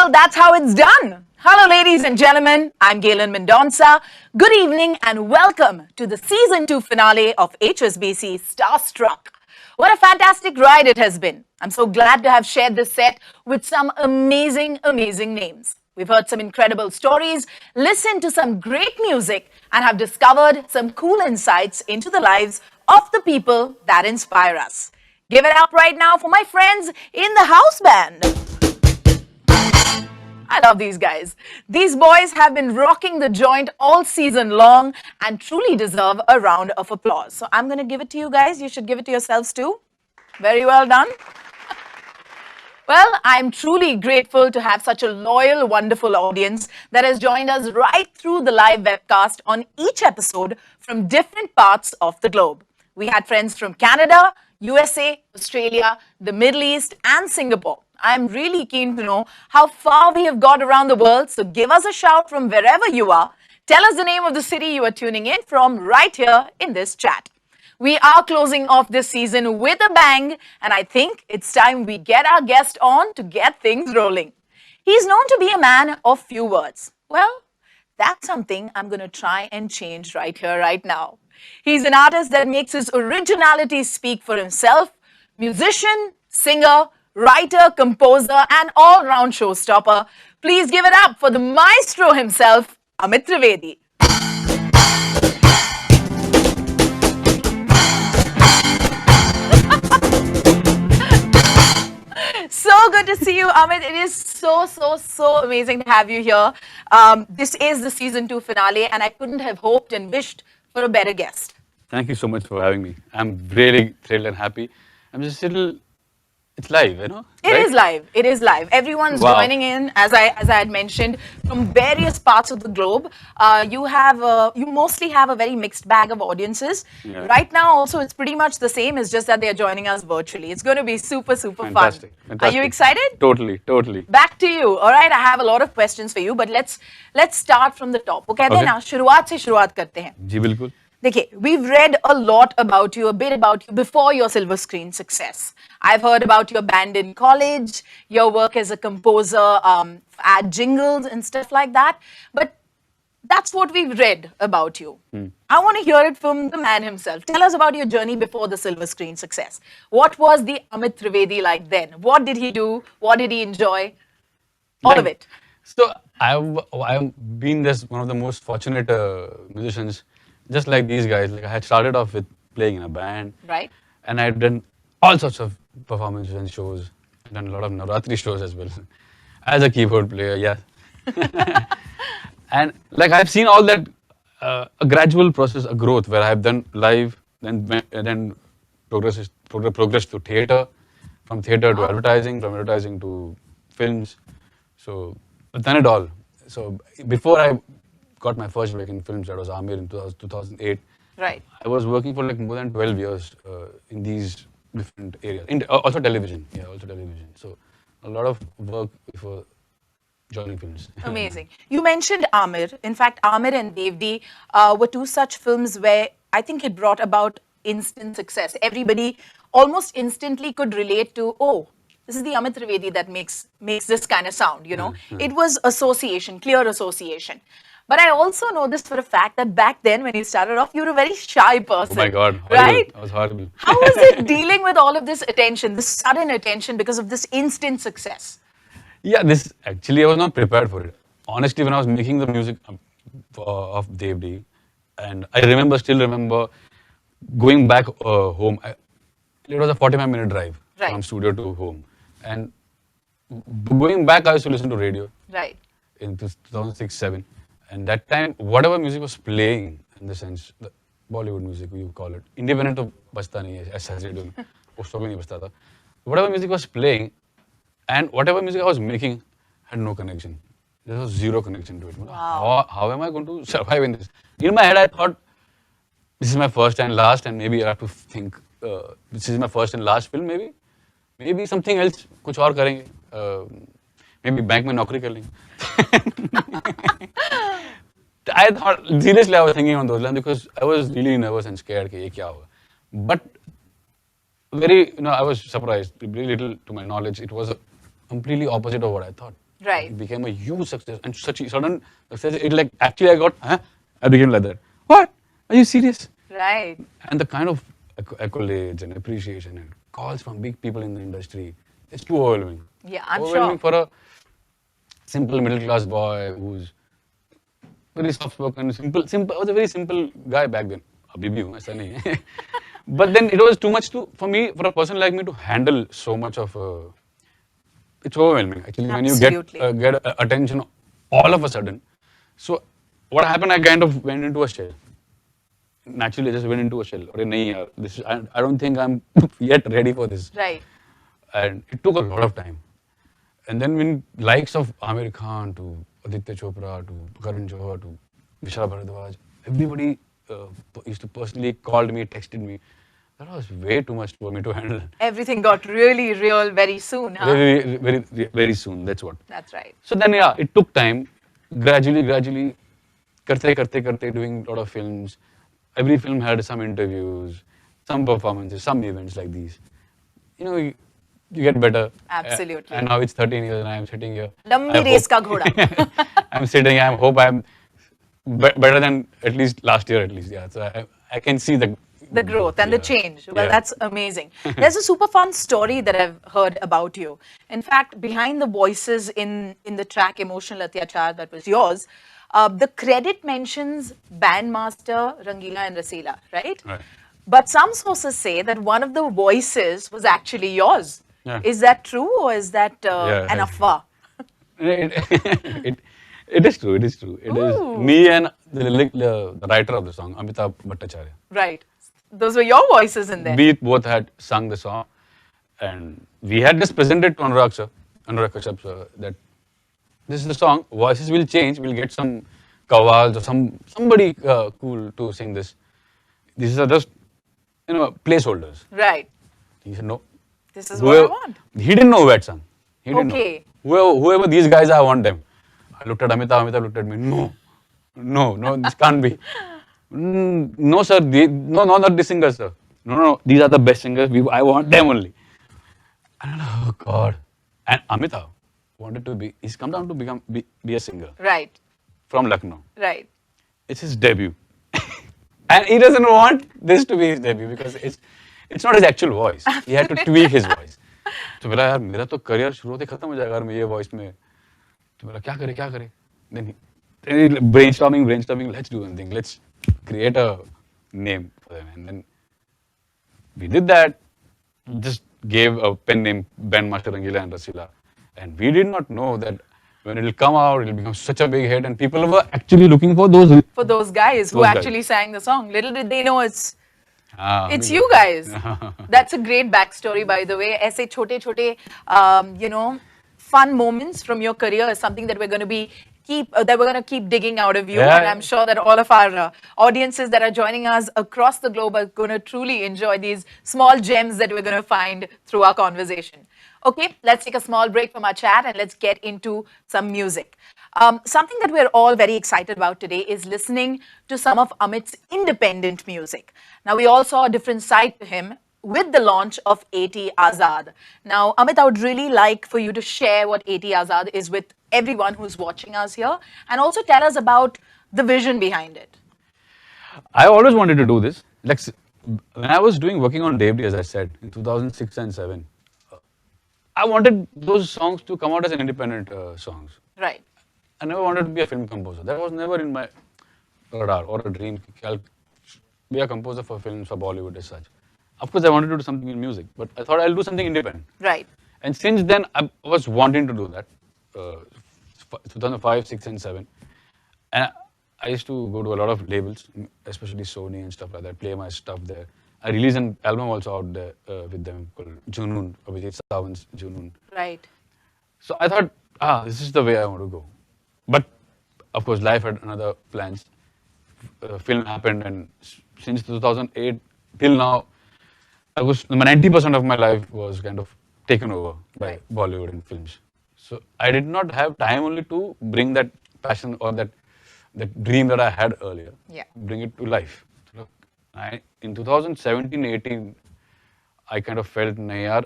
Well, that's how it's done. Hello, ladies and gentlemen. I'm Gaelyn Mendonca. Good evening and welcome to the Season 2 finale of HSBC Starstruck. What a fantastic ride it has been. I'm so glad to have shared this set with some amazing names. We've heard some incredible stories, listened to some great music, and have discovered some cool insights into the lives of the people that inspire us. Give it up right now for my friends in the house band. I love these guys. These boys have been rocking the joint all season long and truly deserve a round of applause. So I'm going to give it to you guys. You should give it to yourselves too. Very well done. Well, I'm truly grateful to have such a loyal, wonderful audience that has joined us right through the live webcast on each episode from different parts of the globe. We had friends from Canada, USA, Australia, the Middle East, and Singapore. I'm really keen to know how far we have got around the world, so give us a shout from wherever you are. Tell us the name of the city you are tuning in from right here in this chat. We are closing off this season with a bang, and I think it's time we get our guest on to get things rolling. He's known to be a man of few words. Well, that's something I'm going to try and change right here, right now. He's an artist that makes his originality speak for himself, musician, singer, writer, composer, and all-round showstopper. Please give it up for the maestro himself, Amit Trivedi. So good to see you, Amit. It is so amazing to have you here. This is the season 2 finale, and I couldn't have hoped and wished for a better guest. Thank you so much for having me. I'm really thrilled and happy. I'm just a little. It's live, you know? It is live. It is live. Everyone's joining in, as I had mentioned, from various parts of the globe. You mostly have a very mixed bag of audiences. Yeah. Right now, also, it's pretty much the same. It's just that they're joining us virtually. It's going to be super Fantastic. fun. Are you excited? Totally. Back to you. All right, I have a lot of questions for you, but let's start from the top. वो कहते हैं ना, शुरुआत से शुरुआत करते हैं. जी बिल्कुल. देखिए, we've read a lot about you, a bit about you before your silver screen success. I've heard about your band in college, your work as a composer, ad jingles and stuff like that. But that's what we've read about you. I want to hear it from the man himself. Tell us about your journey before the silver screen success. What was the Amit Trivedi like then? What did he do? What did he enjoy? All of it. So I've been one of the most fortunate musicians, just like these guys. Like I had started off with playing in a band, right? And I had done all sorts of performances and shows. I've done a lot of Navratri shows as well, as a keyboard player. Yeah, and like I've seen all that a gradual process, a growth where I've done live, then progressed to theatre, from theatre to advertising, from advertising to films. So I've done it all. So before I got my first break in films, that was Amir in 2008. Right. I was working for like more than 12 years in these different areas. Also television. Yeah, also television. So a lot of work before joining films. Amazing. You mentioned Amir. In fact, Amir and Dev.D were two such films where I think it brought about instant success. Everybody almost instantly could relate to, oh, this is the Amit Trivedi that makes this kind of sound, you know. It was association, clear association. But I also know this for a fact that back then when you started off, you were a very shy person. Oh my God, horrible. Right? I was horrible. How was it dealing with all of this attention, this sudden attention because of this instant success? Yeah, actually I was not prepared for it. Honestly, when I was making the music of Dev.D, and I still remember going back home. It was a 45-minute drive from studio to home. And going back, I used to listen to radio. Right. In 2006-07. And that time, whatever music was playing, in the sense, the Bollywood music, we would call it, independent of bajta nahi hai, as I do. Whatever music was playing, and whatever music I was making had no connection. There was zero connection to it. Wow. How am I going to survive in this? In my head, I thought, this is my first and last, and maybe I have to think, this is my first and last film, maybe something else, कुछ और करेंगे. Maybe bank में नौकरी कर लेंगे. I thought, seriously, I was thinking on those lines because I was really nervous and scared कि ये क्या होगा. But I was surprised. Very little to my knowledge, it was completely opposite of what I thought. Right. It became a huge success and such a sudden success. It like actually I became like that. What? Are you serious? Right. And the kind of accolades and appreciation and calls from big people in the industry, it's too overwhelming. Yeah, I'm Overwhelming sure. for a simple middle class boy who's very soft spoken, simple. I was a very simple guy back then. अभी भी हूँ, ऐसा नहीं है. But then it was too much for me, for a person like me to handle so much of. It's overwhelming actually when you Absolutely. get attention all of a sudden. So what happened? I kind of went into a shell. Naturally, I just went into a shell. अरे नहीं यार, I don't think I'm yet ready for this. Right. And it took a lot of time. And then when likes of Amir Khan to Aditya Chopra to Karan Johar to Vishal Bharadwaj, everybody used to personally called me, texted me. That was way too much for me to handle. Everything got really real very soon, huh? Very soon. That's what. That's right. So then, yeah, it took time. Gradually, karte, doing a lot of films. Every film had some interviews, some performances, some events like these. You know, you get better. Absolutely. And now it's 13 years and I am sitting here. Lambi race ka ghoda. I'm sitting here. I hope I'm better than at least last year, at least. Yeah. So I can see The growth and the change. Well, Yeah. that's amazing. There's a super fun story that I've heard about you. In fact, behind the voices in the track Emotional Atyachar that was yours, the credit mentions bandmaster Rangila and Rasila, right? Right. But some sources say that one of the voices was actually yours. Yeah. Is that true or is that Yeah, an afwa? It is true. It is true. It is me and the writer of the song, Amitabh Bhattacharya. Right. Those were your voices in there. We both had sung the song, and we had just presented to Anurag Kashyap sir, that this is the song. Voices will change. We'll get some kawals or somebody cool to sing this. These are just placeholders. Right. He said no. This is what I want. He didn't know who had sung. He didn't Okay. know. Whoever these guys are, I want them. I looked at Amitabh looked at me. No, this can't be. No, sir. No, not the singers, sir. No. These are the best singers. I want them only. And I'm like, oh God. And Amitabh wanted to be. He's come down to be a singer Right. from Lucknow. Right. It's his debut, and he doesn't want this to be his debut because it's not his actual voice. He had to tweak his voice. तो बोला यार मेरा तो career शुरू होते खत्म हो जाएगा अगर मैं ये वॉइस में तो बोला क्या करे then brainstorming let's do one thing, let's create a name for them, and then we did that. Just gave a pen name Bandmaster Rangila and Rasila, and we did not know that when it will come out it will become such a big hit and people were actually looking for those guys who Those guys. actually sang the song. Little did they know it's maybe. you guys. That's a great backstory, by the way. ऐसे छोटे fun moments from your career is something that we're going to keep digging out of you. Yeah. And I'm sure that all of our audiences that are joining us across the globe are going to truly enjoy these small gems that we're going to find through our conversation. Okay, let's take a small break from our chat and let's get into some music. Something that we're all very excited about today is listening to some of Amit's independent music. Now, we all saw a different side to him with the launch of 80 Azad. Now, Amit, I would really like for you to share what 80 Azad is with everyone who's watching us here and also tell us about the vision behind it. I always wanted to do this. Like when I was working on Dev.D, as I said, in 2006 and 7, I wanted those songs to come out as an independent songs. Right. I never wanted to be a film composer. That was never in my radar or a dream. I'll be a composer for films, for Bollywood as such. Of course, I wanted to do something in music, but I thought I'll do something independent. Right. And since then, I was wanting to do that. 2005, 6 and 7. And I used to go to a lot of labels, especially Sony and stuff like that, play my stuff there. I released an album also out there with them called Junoon, Abhijit Sawant's Junoon. Right. So I thought, this is the way I want to go. But of course, life had another plans. Film happened, and since 2008 till now, my 90% of my life was kind of taken over by Bollywood and films. So I did not have time only to bring that passion or that dream that I had earlier, bring it to life. So in 2017-18, I kind of felt, nahi yaar,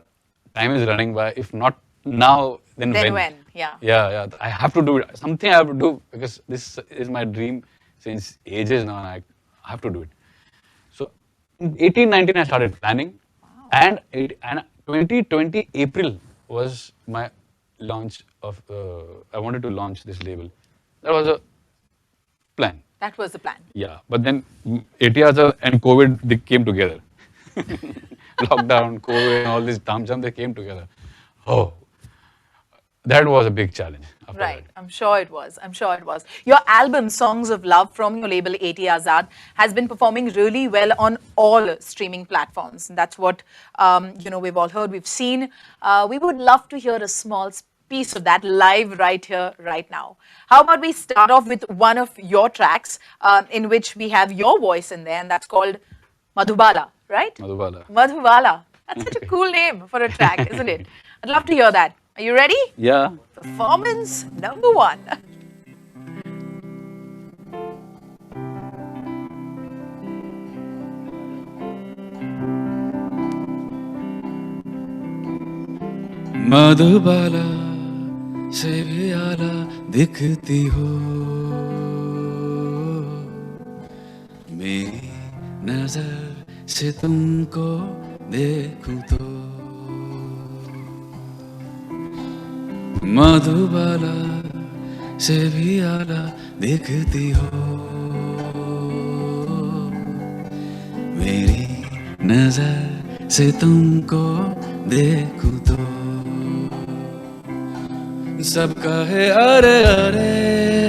time is running by. If not now, then Then when. when, yeah. Yeah. I have to do it. Something I have to do because this is my dream since ages now, and I have to do it. So, in 18, 19, I started planning, and 2020 April was my launch of. I wanted to launch this label. That was a plan. That was the plan. Yeah, but then 8 years and COVID, they came together. Lockdown, COVID, and all this tam-jam, they came together. Oh, that was a big challenge. After Right, that. I'm sure it was. I'm sure it was. Your album, Songs of Love, from your label 80 Azad, has been performing really well on all streaming platforms. And that's what we've all heard, we've seen. We would love to hear a small piece of that live right here, right now. How about we start off with one of your tracks, in which we have your voice in there, and that's called Madhubala, right? Madhubala. Madhubala. That's such a cool name for a track, isn't it? I'd love to hear that. Are you ready? Yeah. Performance number 1. Madhubala से भी आला दिखती हो मेरी नजर से तुमको देखूं तो मधुबाला से भी आला दिखती हो मेरी नजर से तुमको देखूं तो सब कहे अरे अरे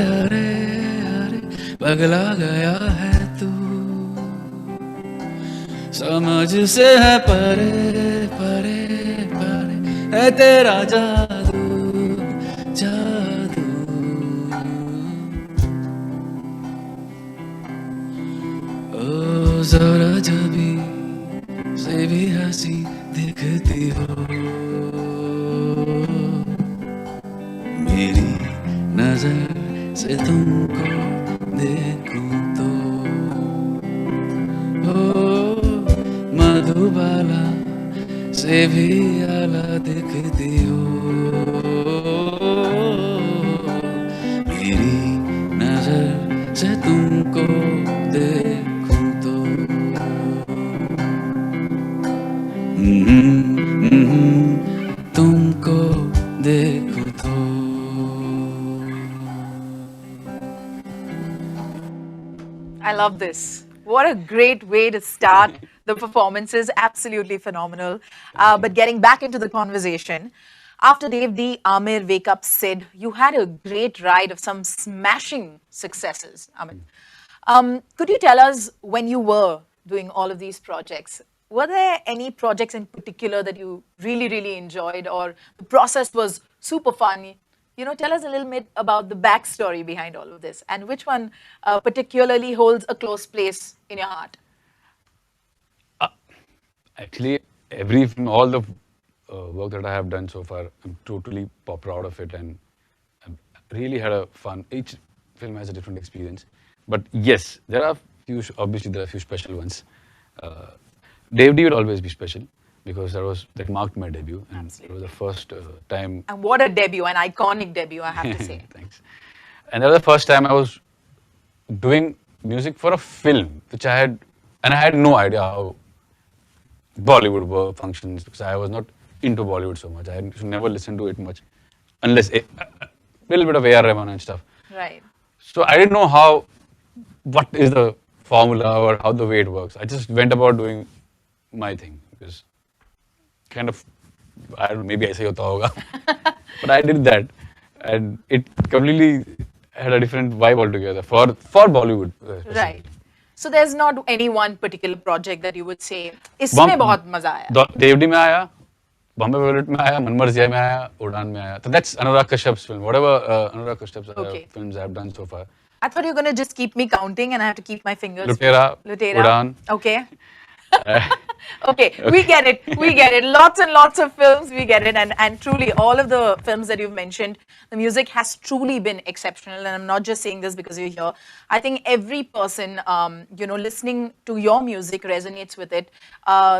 अरे अरे पगला गया है तू समझ से है परे परे परे है तेरा जादू जादू ओ जरा जबी से भी हंसी दिखती हो मेरी नजर से तुमको देखूं तो ओ मधुबाला से भी आला दिखती हो मेरी नजर से तुमको देखूं तो तुमको देखूं तो I love this. What a great way to start the performances. Absolutely phenomenal. But getting back into the conversation, after Dev.D, Amir Wake Up said you had a great ride of some smashing successes, Amit. Could you tell us when you were doing all of these projects, were there any projects in particular that you really, really enjoyed, or the process was super fun? Tell us a little bit about the backstory behind all of this, and which one particularly holds a close place in your heart? Actually, every film, all the work that I have done so far, I'm totally proud of it, and I've really had a fun. Each film has a different experience, but yes, there are obviously there are a few special ones. Dev.D would always be special because that marked my debut, and it was the first time. And what a debut, an iconic debut, I have to say. Thanks. And that was the first time I was doing music for a film, which I had no idea how Bollywood functions, because I was not into Bollywood so much. I never listened to it much, unless a little bit of A.R. Rahman and stuff. Right. So I didn't know what is the formula or how the way it works. I just went about doing my thing, because kind of, I don't know, maybe I say hota hoga, but I did that, and it completely had a different vibe altogether for Bollywood. Especially. Right. So there's not any one particular project that you would say, इसमें बहुत मजा आया. Dev.D में आया, Bombay Violet में आया, मन मर्जी में आया, Udaan में आया. So that's Anurag Kashyap's film. Whatever Anurag Kashyap's films I have done so far. I thought you were going to just keep me counting and I have to keep my fingers. Lutera, Udaan. Okay. Okay, we get it. Lots and lots of films, we get it. And truly, all of the films that you've mentioned, the music has truly been exceptional. And I'm not just saying this because you're here. I think every person, listening to your music resonates with it.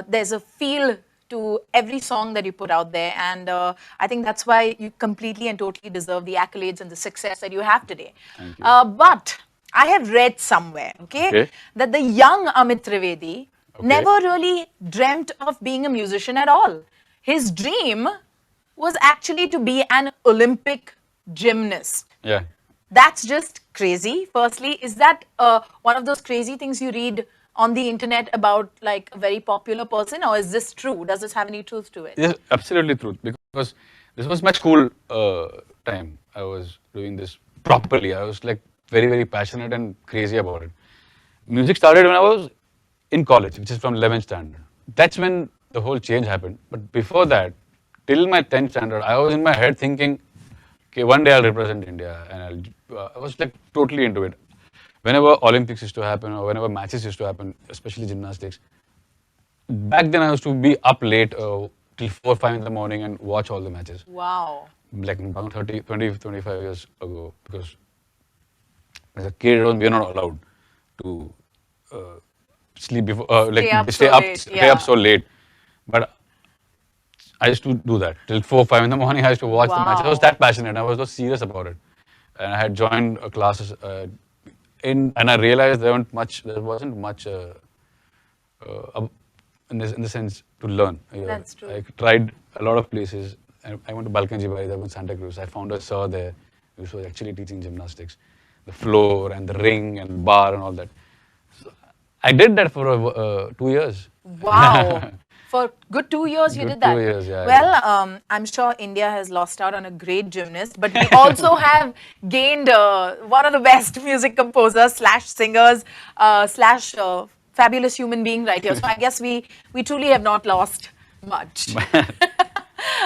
There's a feel to every song that you put out there, and I think that's why you completely and totally deserve the accolades and the success that you have today. Thank you. But I have read somewhere, Okay. that the young Amit Trivedi Okay. never really dreamt of being a musician at all. His dream was actually to be an Olympic gymnast. Yeah. That's just crazy. Firstly, is that one of those crazy things you read on the internet about like a very popular person, or is this true? Does this have any truth to it? This is absolutely truth, because this was my school time. I was doing this properly. I was like very, very passionate and crazy about it. Music started when I was in college, which is from 11th standard. That's when the whole change happened. But before that, till my 10th standard, I was in my head thinking, okay, one day I'll represent India, and I was like totally into it. Whenever Olympics used to happen, or whenever matches used to happen, especially gymnastics, back then I used to be up late till 4, 5 in the morning and watch all the matches. Wow. Like about 25 years ago, because as a kid, we are not allowed to sleep before, stay up so late. But I used to do that till 4, 5 in the morning. I used to watch the matches. I was that passionate. I was so serious about it, and I had joined classes and I realized there wasn't much in the sense to learn. That's true. I tried a lot of places. I went to Balkanji Bari, I went to Santa Cruz. I found a sir there who was actually teaching gymnastics, the floor and the ring and bar and all that. So I did that for 2 years. Wow. For good 2 years, you Good did that. 2 years, yeah, I Well, I'm sure India has lost out on a great gymnast, but we also have gained one of the best music composers slash singers slash fabulous human being right here. So I guess we truly have not lost much.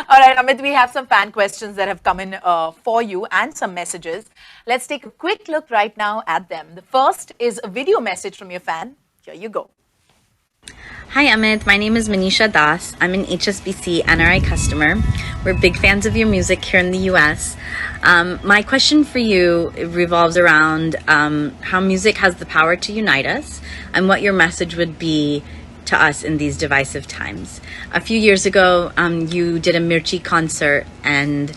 All right, Amit, we have some fan questions that have come in for you and some messages. Let's take a quick look right now at them. The first is a video message from your fan. Here you go. Hi Amit, my name is Manisha Das. I'm an HSBC NRI customer. We're big fans of your music here in the US. My question for you revolves around how music has the power to unite us and what your message would be to us in these divisive times. A few years ago, you did a Mirchi concert and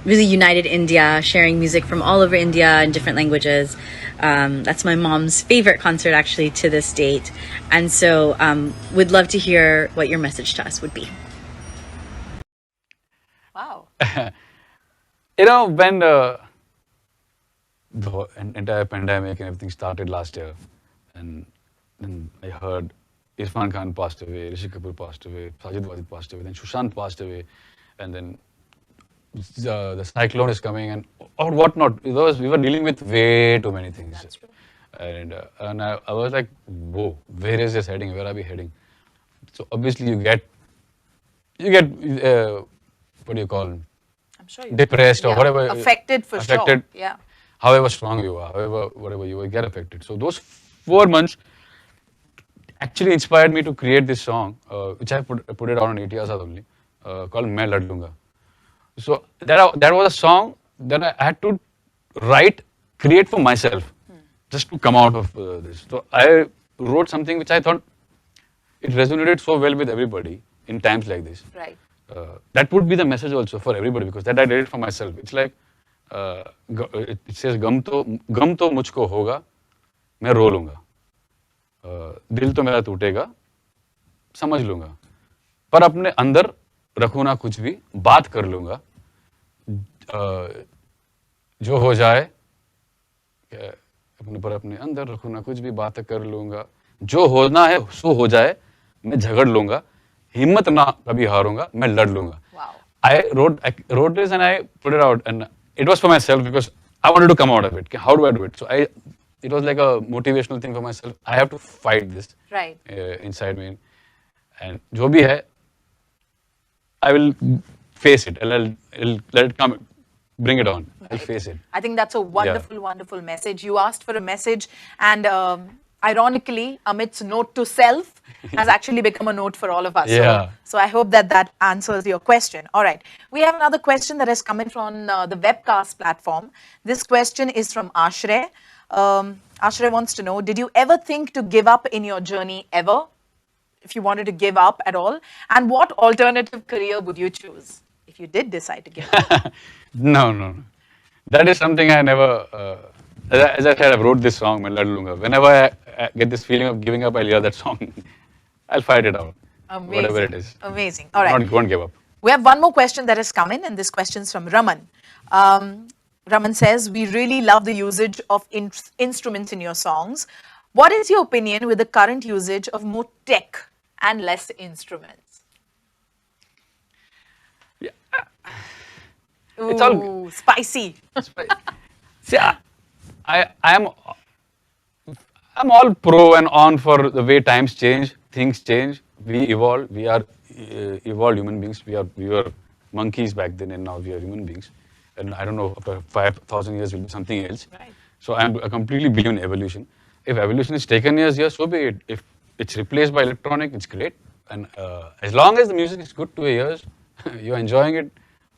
really united India, sharing music from all over India in different languages. That's my mom's favorite concert actually to this date. And so would love to hear what your message to us would be. Wow. When the entire pandemic and everything started last year, and then I heard Irfan Khan passed away, Rishi Kapoor passed away, Sajid Wajid passed away, then Sushant passed away, and then the cyclone is coming and or whatnot. We were dealing with way too many things. That's true. And I was like, whoa, where is this heading? Where are we heading? So obviously you get what do you call them? I'm sure you Depressed or whatever. Affected for affected, sure. Yeah. However strong you are, whatever you will get affected. So those 4 months actually inspired me to create this song, which I put it out on ATS only, called Main Lad Lunga. So that was a song that I had to create for myself, just to come out of this. So I wrote something which I thought it resonated so well with everybody in times like this. Right. That would be the message also for everybody, because that I did it for myself. It's like it says gum to mujhko hoga, मैं रो लूंगा, दिल तो मेरा टूटेगा, समझ लूंगा, पर अपने अंदर रखूं ना कुछ भी, बात कर लूंगा, जो हो जाए, अपने अंदर रखूं ना कुछ भी, बात कर लूंगा, जो होना है सो हो जाए, मैं झगड़ लूंगा, हिम्मत ना कभी हारूंगा, मैं लड़ लूंगा. Wow. I wrote this and I put it out, and it was for myself because I wanted to come out of it. How do I do it? So it was like a motivational thing for myself. I have to fight this Right. Inside me, and जो भी है, I will face it. I'll let it come, bring it on. I'll face it. I think that's a wonderful, wonderful message. You asked for a message, and ironically, Amit's note to self has actually become a note for all of us. Yeah. So I hope that answers your question. All right. We have another question that has come in from the webcast platform. This question is from Ashray. Ashray wants to know, did you ever think to give up in your journey ever? if you wanted to give up at all? And what alternative career would you choose if you did decide to give up? No. That is something I never. As I said, I wrote this song, Main Lad Lunga. Whenever I get this feeling of giving up, I'll hear that song. I'll fight it out. Whatever it is. Amazing. All right. Won't give up. We have one more question that has come in, and this question's from Raman. Raman says, we really love the usage of instruments in your songs. What is your opinion with the current usage of more tech and less instruments? Yeah. Ooh, It's all spicy. See, I'm all pro and on for the way times change, things change, we evolve. We are evolved human beings. We were monkeys back then, and now we are human beings. And I don't know, after 5,000 years will be something else. Right. So I completely believe in evolution. If evolution is taken years, so be it. If it's replaced by electronic, it's great. And as long as the music is good to your ears, you're enjoying it.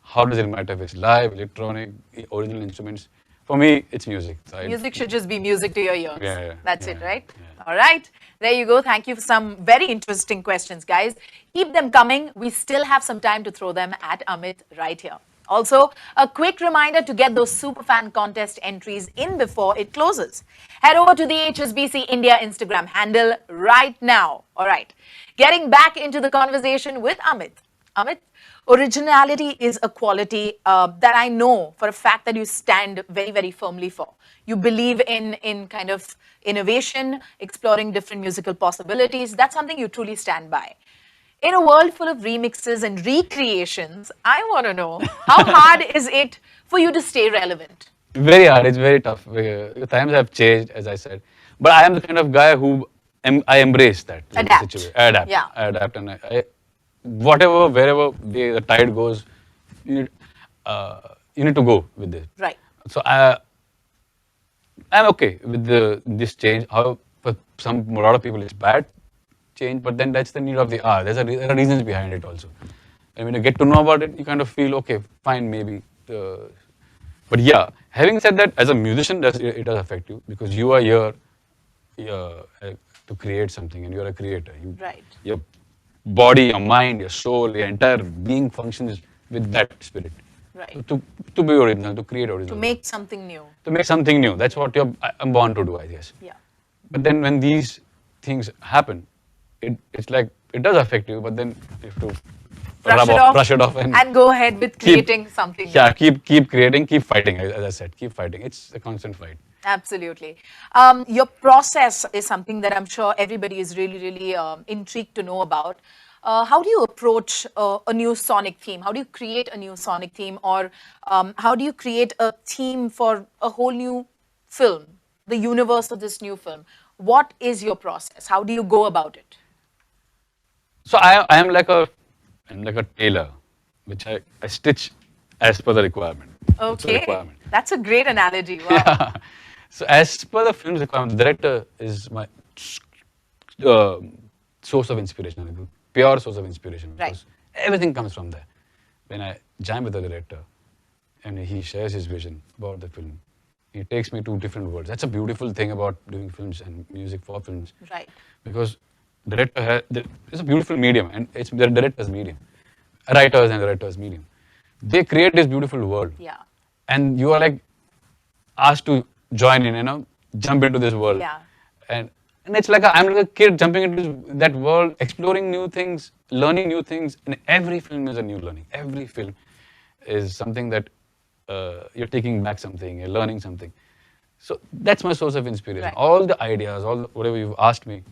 How does it matter if it's live, electronic, original instruments? For me, it's music. So Music should just be music to your ears. Yeah, That's yeah, it, right? yeah. All right. There you go. Thank you for some very interesting questions, guys. Keep them coming. We still have some time to throw them at Amit right here. Also, a quick reminder to get those Superfan contest entries in before it closes. Head over to the HSBC India Instagram handle right now. All right. Getting back into the conversation with Amit. Amit, originality is a quality that I know for a fact that you stand very, very firmly for. You believe in kind of innovation, exploring different musical possibilities. That's something you truly stand by. In a world full of remixes and recreations, I want to know, how hard is it for you to stay relevant? Very hard. It's very tough. The times have changed, as I said. But I am the kind of guy who I embrace that Adapt. situation. Adapt. Yeah. I adapt, and whatever, wherever the tide goes, you need to go with it. Right. So I'm okay with this change. However, for a lot of people, it's bad change, but then that's the need of the hour. There are reasons behind it also. And when you get to know about it, you kind of feel, okay, fine, maybe. But yeah, having said that, as a musician, it does affect you, because you are here to create something, and you're a creator. Right. Your body, your mind, your soul, your entire being functions with that spirit. Right. To be original, to create original. To make something new. To make something new. That's what I'm born to do, I guess. Yeah. But then when these things happen, it's like, it does affect you, but then you have to brush it off and go ahead with creating something new. Yeah, keep creating, keep fighting, as I said, keep fighting. It's a constant fight. Absolutely. Your process is something that I'm sure everybody is really, really intrigued to know about. How do you approach a new sonic theme? How do you create a new sonic theme? Or how do you create a theme for a whole new film, the universe of this new film? What is your process? How do you go about it? So I am like a tailor, which I stitch as per the requirement. Okay, that's a great analogy. Wow. Yeah. So as per the film's requirement, the director is my source of inspiration, pure source of inspiration. Right. Because everything comes from there. When I jam with the director and he shares his vision about the film, he takes me to different worlds. That's a beautiful thing about doing films and music for films. Right. Because it's a beautiful medium, and it's the director's medium, writers and director's medium. They create this beautiful world. Yeah. And you are like asked to join in, jump into this world. Yeah. And it's like I'm like a kid jumping into that world, exploring new things, learning new things. And every film is a new learning. Every film is something that you're taking back something, you're learning something. So that's my source of inspiration. Right. All the ideas, whatever you've asked me,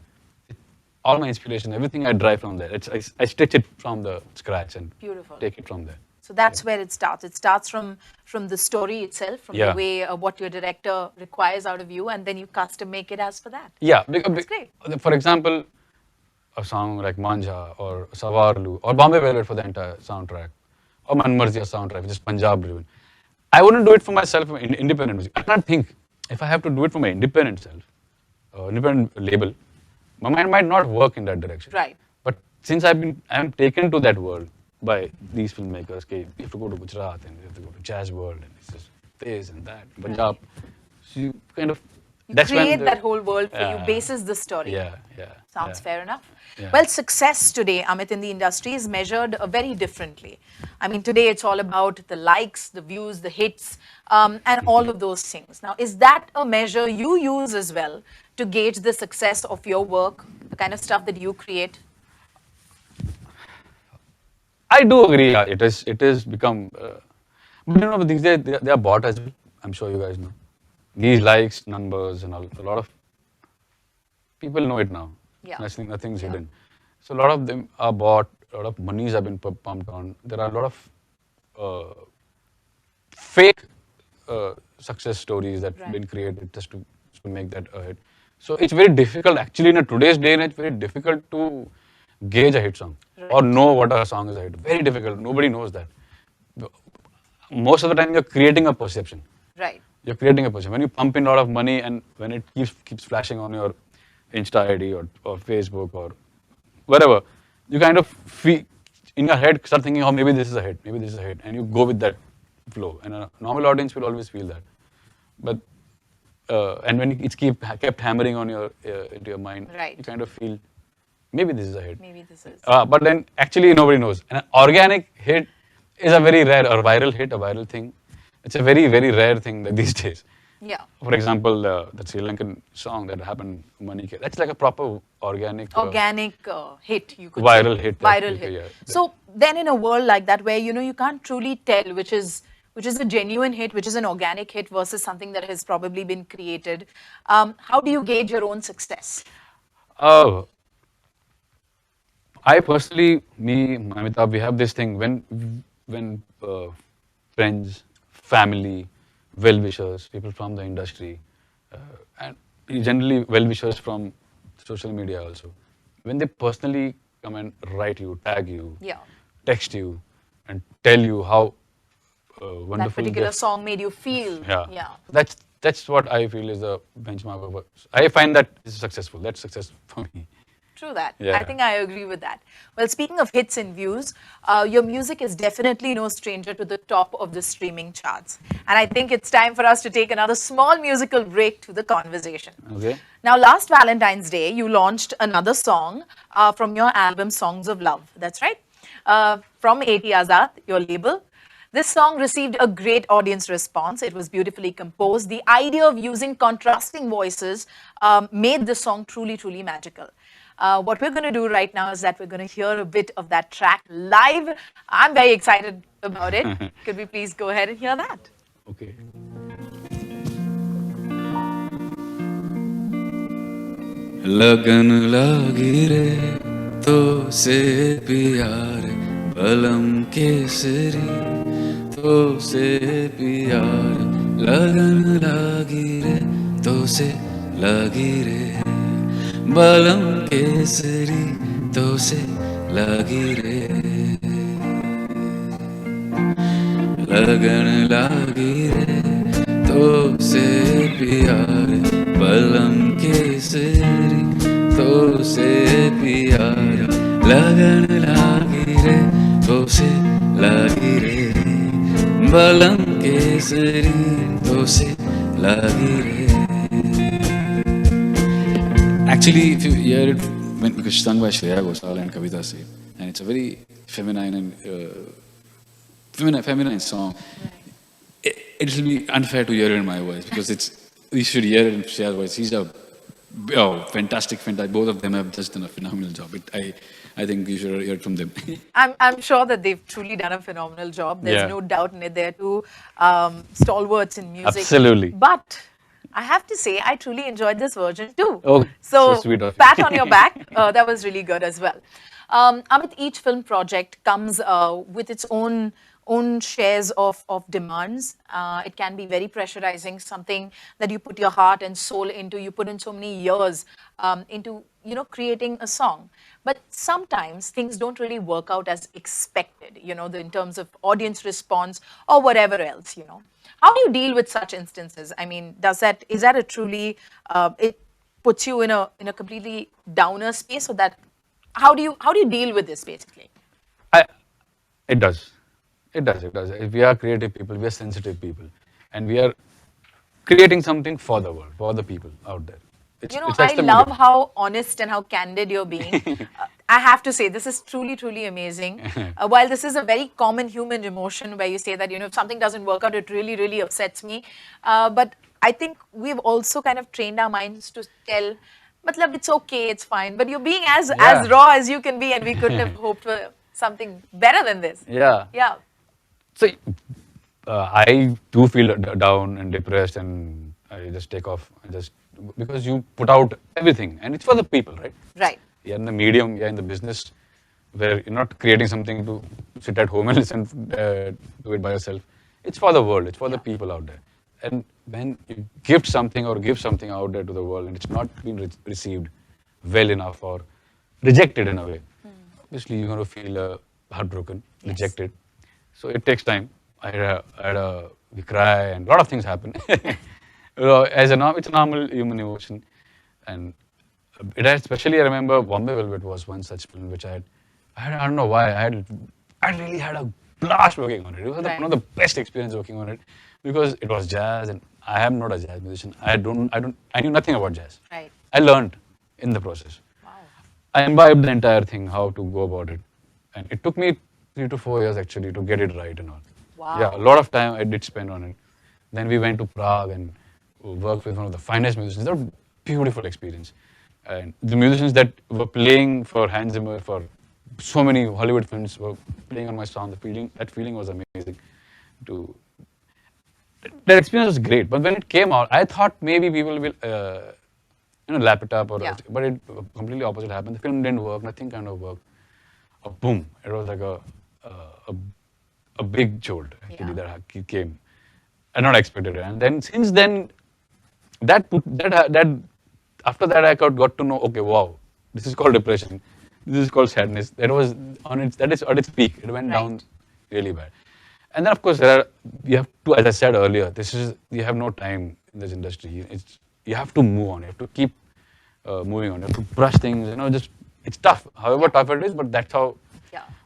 all my inspiration, everything I derive from there. I stitch it from the scratch and Beautiful. take it from there. So that's where it starts. It starts from the story itself, from the way what your director requires out of you, and then you custom make it as for that. Yeah, That's great. For example, a song like Manja or Savarlu or Bombay Velvet for the entire soundtrack, or Manmarzia soundtrack, which is Punjab driven. I wouldn't do it for myself in independent music. I can't think if I have to do it for my independent self, independent label. My mind might not work in that direction. Right. But since I'm taken to that world by these filmmakers, you have to go to Gujarat and you have to go to jazz world and it's just this and that, Punjab. So you kind of That's when create that whole world for you, Yeah. bases the story. Yeah, yeah. Sounds yeah. fair enough. Yeah. Well, success today, Amit, in the industry is measured very differently. I mean, today it's all about the likes, the views, the hits, and all of those things. Now, is that a measure you use as well to gauge the success of your work, the kind of stuff that you create? I do agree. Yeah, it is become. But these days they are bought as well. I'm sure you guys know. These likes, numbers, and all. A lot of people know it now. Yeah. Nothing's hidden. So a lot of them are bought. A lot of monies have been pumped on. There are a lot of fake success stories that have been created just to make that a hit. So it's very difficult, actually, in today's day and age, very difficult to gauge a hit song or know what a song is a hit. Very difficult. Nobody knows that. Most of the time, you're creating a perception. Right. You're creating a perception. When you pump in a lot of money and when it keeps flashing on your Insta ID or Facebook or wherever, you kind of feel in your head, start thinking, oh, maybe this is a hit, maybe this is a hit, and you go with that flow. And a normal audience will always feel that. But and when it's kept hammering on your into your mind, Right. you kind of feel maybe this is a hit. Maybe this is. But then actually nobody knows. An organic hit is a very rare, or viral hit, a viral thing. It's a very, very rare thing these days. Yeah. For example, that Sri Lankan song that happened, Manike, that's like a proper organic Hit, you could viral say. hit. Viral Yeah. hit. So then in a world like that where, you can't truly tell which is a genuine hit, which is an organic hit versus something that has probably been created, how do you gauge your own success? I personally, Amitabh, we have this thing when friends, family, well-wishers, people from the industry, and generally well-wishers from social media also, when they personally come and write you, tag you, Yeah. text you, and tell you how That wonderful particular song made you feel. yeah. That's what I feel is the benchmark of it. I find that is successful. That's success for me. True that. Yeah. I think I agree with that. Well, speaking of hits and views, your music is definitely no stranger to the top of the streaming charts. And I think it's time for us to take another small musical break to the conversation. Okay. Now, last Valentine's Day, you launched another song from your album Songs of Love. That's right. From A.T. Azad, your label. This song received a great audience response. It was beautifully composed. The idea of using contrasting voices made the song truly, truly magical. What we're going to do right now is that we're going to hear a bit of that track live. I'm very excited about it. Could we please go ahead and hear that? Okay. लगन लागी रे तो से प्यार बलम केसरी तो से प्यार लगन लागी रे तो से लगी रे बलम केसरी तो से लगी रे लगन लागी रे तो से प्यार बलम केसरी तो से प्यार लगन लागी रे तो से लगी रे बलम केसरी तो से लगी रे. Actually, if you hear it, because it's sung by Shreya Ghosal and Kavita Se, and it's a very feminine and feminine song. It will be unfair to hear it in my voice because we should hear it in Shreya's voice. She's fantastic. Both of them have just done a phenomenal job. I think you should hear it from them. I'm sure that they've truly done a phenomenal job. There's Yeah. no doubt in it. They're two stalwarts in music. Absolutely. But I have to say, I truly enjoyed this version too. Oh, so sweet of you. Pat on your back. That was really good as well. Amit, each film project comes with its own shares of demands. It can be very pressurizing, something that you put your heart and soul into. You put in so many years into creating a song. But sometimes things don't really work out as expected, in terms of audience response or whatever else, How do you deal with such instances? I mean, is that a truly, it puts you in a completely downer space, or that, how do you deal with this basically? It does. We are creative people. We are sensitive people, and we are creating something for the world, for the people out there. I love how honest and how candid you're being. I have to say, this is truly, truly amazing. While this is a very common human emotion where you say that, if something doesn't work out, it really, really upsets me. But I think we've also kind of trained our minds to tell, matlab, it's okay, it's fine. But you're being as raw as you can be, and we couldn't have hoped for something better than this. Yeah. Yeah. So I do feel down and depressed, and I just take off. Because you put out everything, and it's for the people, right? Right. You're in the medium, you're in the business, where you're not creating something to sit at home and listen, do it by yourself. It's for the world, it's for the people out there. And when you gift something or give something out there to the world, and it's not been received well enough or rejected in a way, obviously you're going to feel heartbroken, rejected. So it takes time. We cry, and a lot of things happen. It's a normal human emotion, and especially I remember Bombay Velvet was one such film which I don't know why I really had a blast working on it. It was one of the best experiences working on it, because it was jazz, and I am not a jazz musician. I knew nothing about jazz. Right. I learned in the process. Wow. I imbibed the entire thing, how to go about it, and it took me 3 to 4 years actually to get it right and all. Wow. Yeah, a lot of time I did spend on it. Then we went to Prague and worked with one of the finest musicians. That was a beautiful experience. And the musicians that were playing for Hans Zimmer, for so many Hollywood films, were playing on my song. That feeling was amazing. That experience was great. But when it came out, I thought maybe people will, lap it up, but it completely opposite happened. The film didn't work. Nothing kind of worked. Boom! It was like a big jolt actually that came. I not expected it. And then since then, after that I got to know, okay, wow, this is called depression. This is called sadness. That is at its peak. It went down really bad. And then of course you have to, as I said earlier, you have no time in this industry. You have to move on. You have to keep moving on. You have to brush things. It's tough. However tough it is, but that's how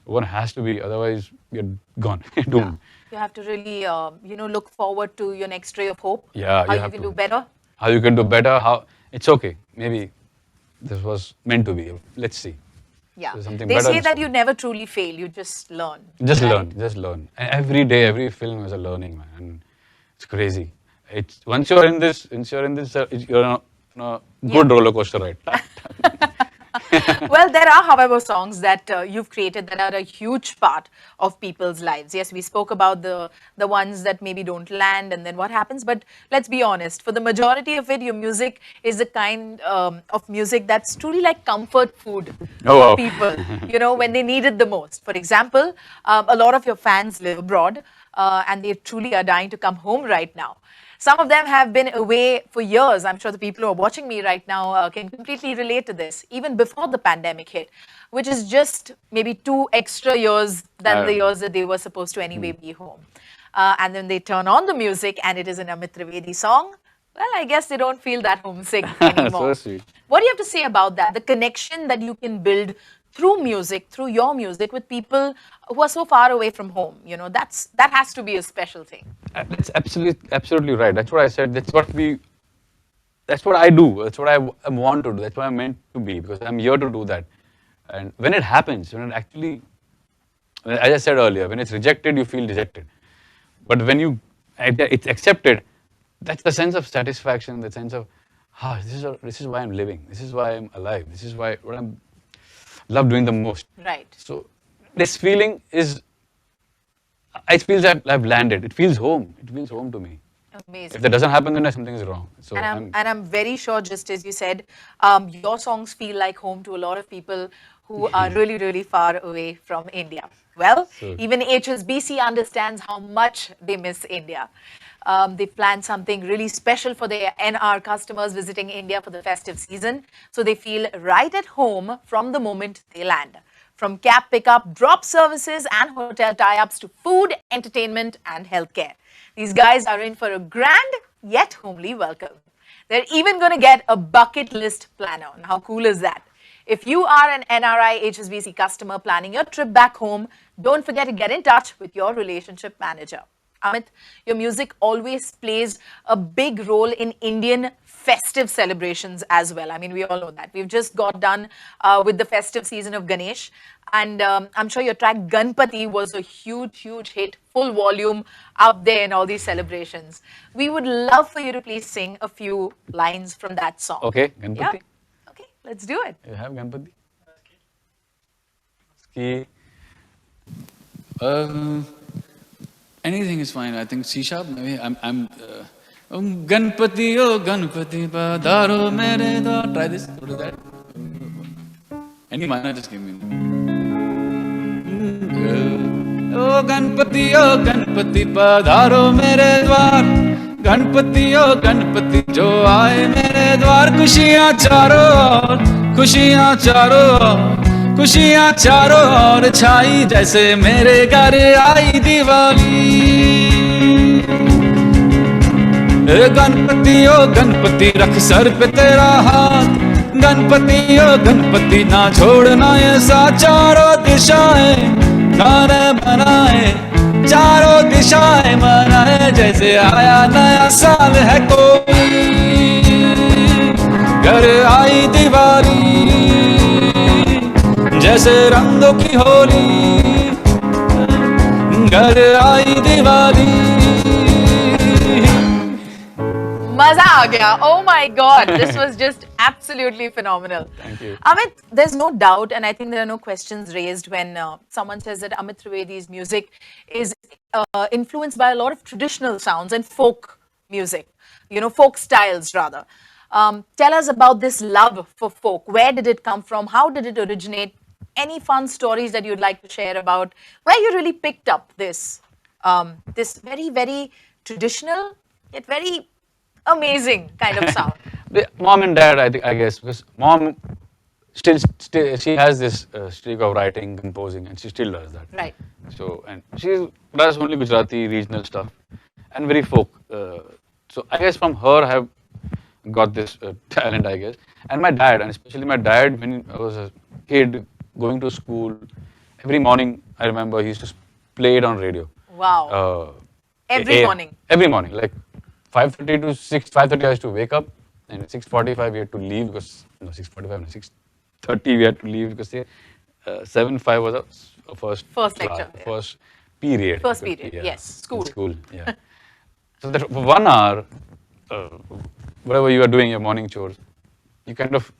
one has to be. Otherwise, you're gone. You're doomed. You have to really, look forward to your next ray of hope. Yeah, how you can do better. How you can do better. It's okay. Maybe this was meant to be. Let's see. Yeah. They say that you never truly fail. You just learn. Just learn. And every day, every film is a learning, man. And it's crazy. Once you're in this, you're on a good roller coaster ride. Well, there are, however, songs that you've created that are a huge part of people's lives. Yes, we spoke about the ones that maybe don't land and then what happens. But let's be honest, for the majority of it, your music is the kind of music that's truly like comfort food for people, when they need it the most. For example, a lot of your fans live abroad and they truly are dying to come home right now. Some of them have been away for years. I'm sure the people who are watching me right now can completely relate to this, even before the pandemic hit, which is just maybe 2 extra years than the years that they were supposed to anyway be home. And then they turn on the music and it is an Amit Trivedi song. Well, I guess they don't feel that homesick anymore. So sweet. What do you have to say about that? The connection that you can build through music, through your music, with people who are so far away from home. That has to be a special thing. That's absolutely right. That's what I said. That's what I do. That's what I want to do. That's what I'm meant to be, because I'm here to do that. And when it happens, when it actually, as I said earlier, when it's rejected, you feel dejected. But when it's accepted, that's the sense of satisfaction, the sense of, this is why I'm living. This is why I'm alive. This is what I'm love doing the most. Right. So this feeling it feels that I've landed. It feels home. It feels home to me. Amazing. If that doesn't happen, then something is wrong. So I'm very sure, just as you said, your songs feel like home to a lot of people who are really, really far away from India. Well, even HSBC understands how much they miss India. They planned something really special for their NR customers visiting India for the festive season, so they feel right at home from the moment they land. From cab pickup, drop services and hotel tie-ups to food, entertainment and healthcare. These guys are in for a grand yet homely welcome. They're even going to get a bucket list planner. And how cool is that? If you are an NRI HSBC customer planning your trip back home, don't forget to get in touch with your relationship manager. Amit, your music always plays a big role in Indian festive celebrations as well. I mean, we all know that. We've just got done with the festive season of Ganesh. And I'm sure your track Ganpati was a huge, huge hit, full volume up there in all these celebrations. We would love for you to please sing a few lines from that song. Okay, Yeah? Ganpati. Okay, let's do it. You have Ganpati? Ski. Anything is fine. I think C sharp. Maybe I'm. Ganpati, oh Ganpati, padaro mere dwar. Try this. What is that? Any minor, just give me. Oh Ganpati, padaro mere dwar. Ganpati, oh Ganpati, jo aaye mere dwar. Khushiyan charo aur, खुशियाँ चारों ओर छाई जैसे मेरे घर आई दिवाली गणपति ओ गणपति रख sir पे तेरा हाथ गणपति ओ गणपति ना छोड़ना ऐसा चारों दिशाएं गाने बनाए चारों दिशाएं मनाए जैसे आया नया साल है कोई घर आई दिवाली जैसे रंगों की होली घर आई Diwali Maza aa gaya. Oh my God, this was just absolutely phenomenal. Thank you. Amit, there's no doubt, and I think there are no questions raised when someone says that Amit Trivedi's music is influenced by a lot of traditional sounds and folk music, folk styles rather. Tell us about this love for folk. Where did it come from? How did it originate? Any fun stories that you'd like to share about where you really picked up this very, very traditional yet very amazing kind of sound? Mom and dad, I guess, because mom still she has this streak of writing, composing, and she still does that. Right. So, and she does only Gujarati regional stuff and very folk. So I guess from her I have got this talent, I guess. And my dad, and especially my dad, when I was a kid going to school, every morning I remember he used to play it on radio. Wow. Every morning? Every morning, like 5:30 to 5:30 I used to wake up, and 6:45 we had to leave because, 6:30 we had to leave because 7:05 was our first lecture. First period. First period, yes. School. School, yeah. So that for 1 hour, whatever you are doing, your morning chores, you kind of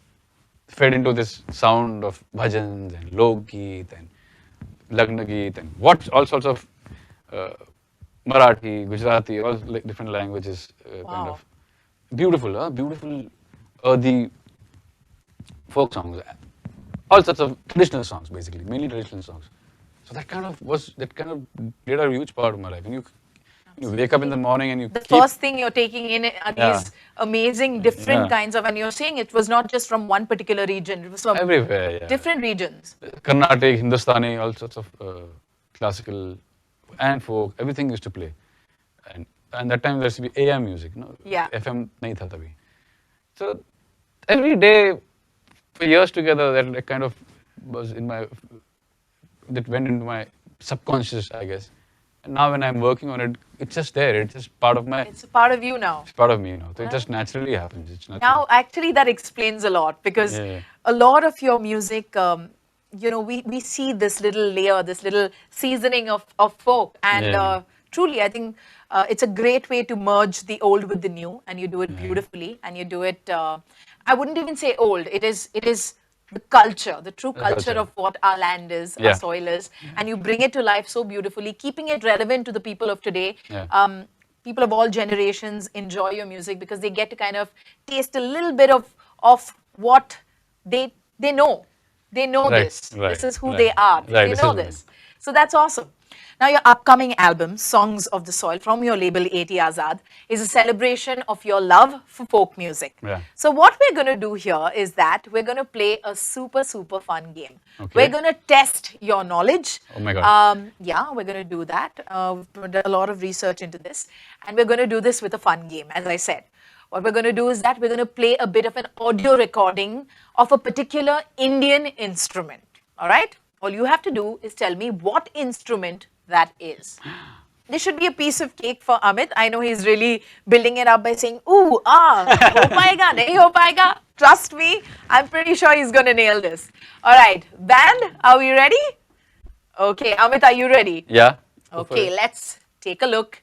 fed into this sound of bhajans and lok geet and lagna geet and all sorts of Marathi, Gujarati, all like different languages, kind of beautiful, the folk songs, all sorts of traditional songs, basically, mainly traditional songs. So that kind of did a huge part of my life. And you wake up in the morning and the first thing you're taking in are these amazing different kinds of, and you're saying it was not just from one particular region, it was from everywhere, different regions. Carnatic, Hindustani, all sorts of classical and folk, everything used to play. And that time there used to be AM music, no? Yeah. FM nahi tha tabhi. So every day for years together, that kind of was that went into my subconscious, I guess. And now when I'm working on it, it's just there. It's just part of it's a part of you now. It's part of me now. So it just naturally happens. It's now, actually, that explains a lot because a lot of your music, we see this little layer, this little seasoning of folk. And truly, I think it's a great way to merge the old with the new. And you do it beautifully. And you do it, I wouldn't even say old. It is the culture, the true culture of what our land is, our soil is, and you bring it to life so beautifully, keeping it relevant to the people of today. People of all generations enjoy your music because they get to kind of taste a little bit of what they know. They know this. Right, this is who they are. Right, they know this. So that's awesome. Now, your upcoming album, Songs of the Soil, from your label A.T. Azad, is a celebration of your love for folk music. Yeah. So what we're going to do here is that we're going to play a super, super fun game. Okay. We're going to test your knowledge. Oh my God. Yeah, we're going to do that. We've done a lot of research into this. And we're going to do this with a fun game, as I said. What we're going to do is that we're going to play a bit of an audio recording of a particular Indian instrument. All right? All you have to do is tell me what instrument that is. This should be a piece of cake for Amit. I know he's really building it up by saying, ooh, ah, ho paega, nahi ho paega. Trust me, I'm pretty sure he's going to nail this. All right, band, are we ready? Okay, Amit, are you ready? Yeah. Okay, let's take a look,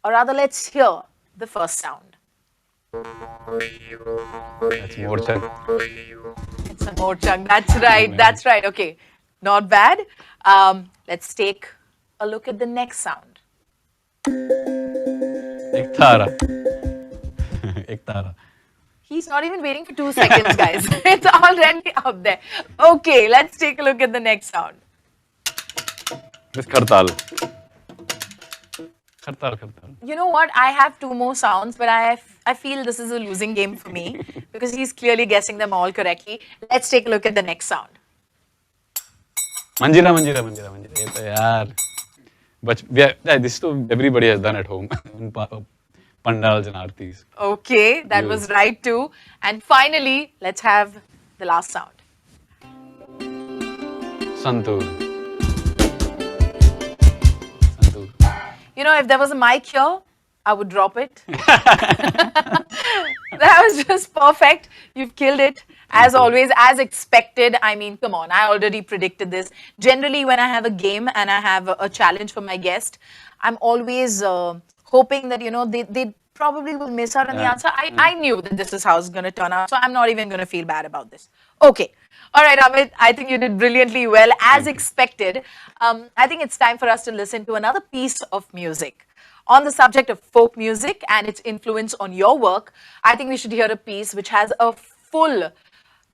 or rather, let's hear the first sound. That's more chug. It's a more chunk. That's right. That's right. Okay, not bad. Let's take a look at the next sound. Ek tara. Ek tara. He's not even waiting for 2 seconds, guys. It's already up there. Okay, let's take a look at the next sound. This kartal. Kartal. You know what? I have 2 more sounds, but I feel this is a losing game for me because he's clearly guessing them all correctly. Let's take a look at the next sound. Manjira. Ye to yaar. But this too everybody has done at home. In pandals and aartis. Okay, that was right too. And finally, let's have the last sound. Santoor. You know, if there was a mic here, I would drop it. That was just perfect. You've killed it. As always, as expected. I mean, come on, I already predicted this. Generally, when I have a game and I have a challenge for my guest, I'm always hoping that, you know, they probably will miss out on the answer. I knew that this is how it's going to turn out, so I'm not even going to feel bad about this. Okay. All right, Amit, I think you did brilliantly well, as expected. I think it's time for us to listen to another piece of music. On the subject of folk music and its influence on your work, I think we should hear a piece which has a full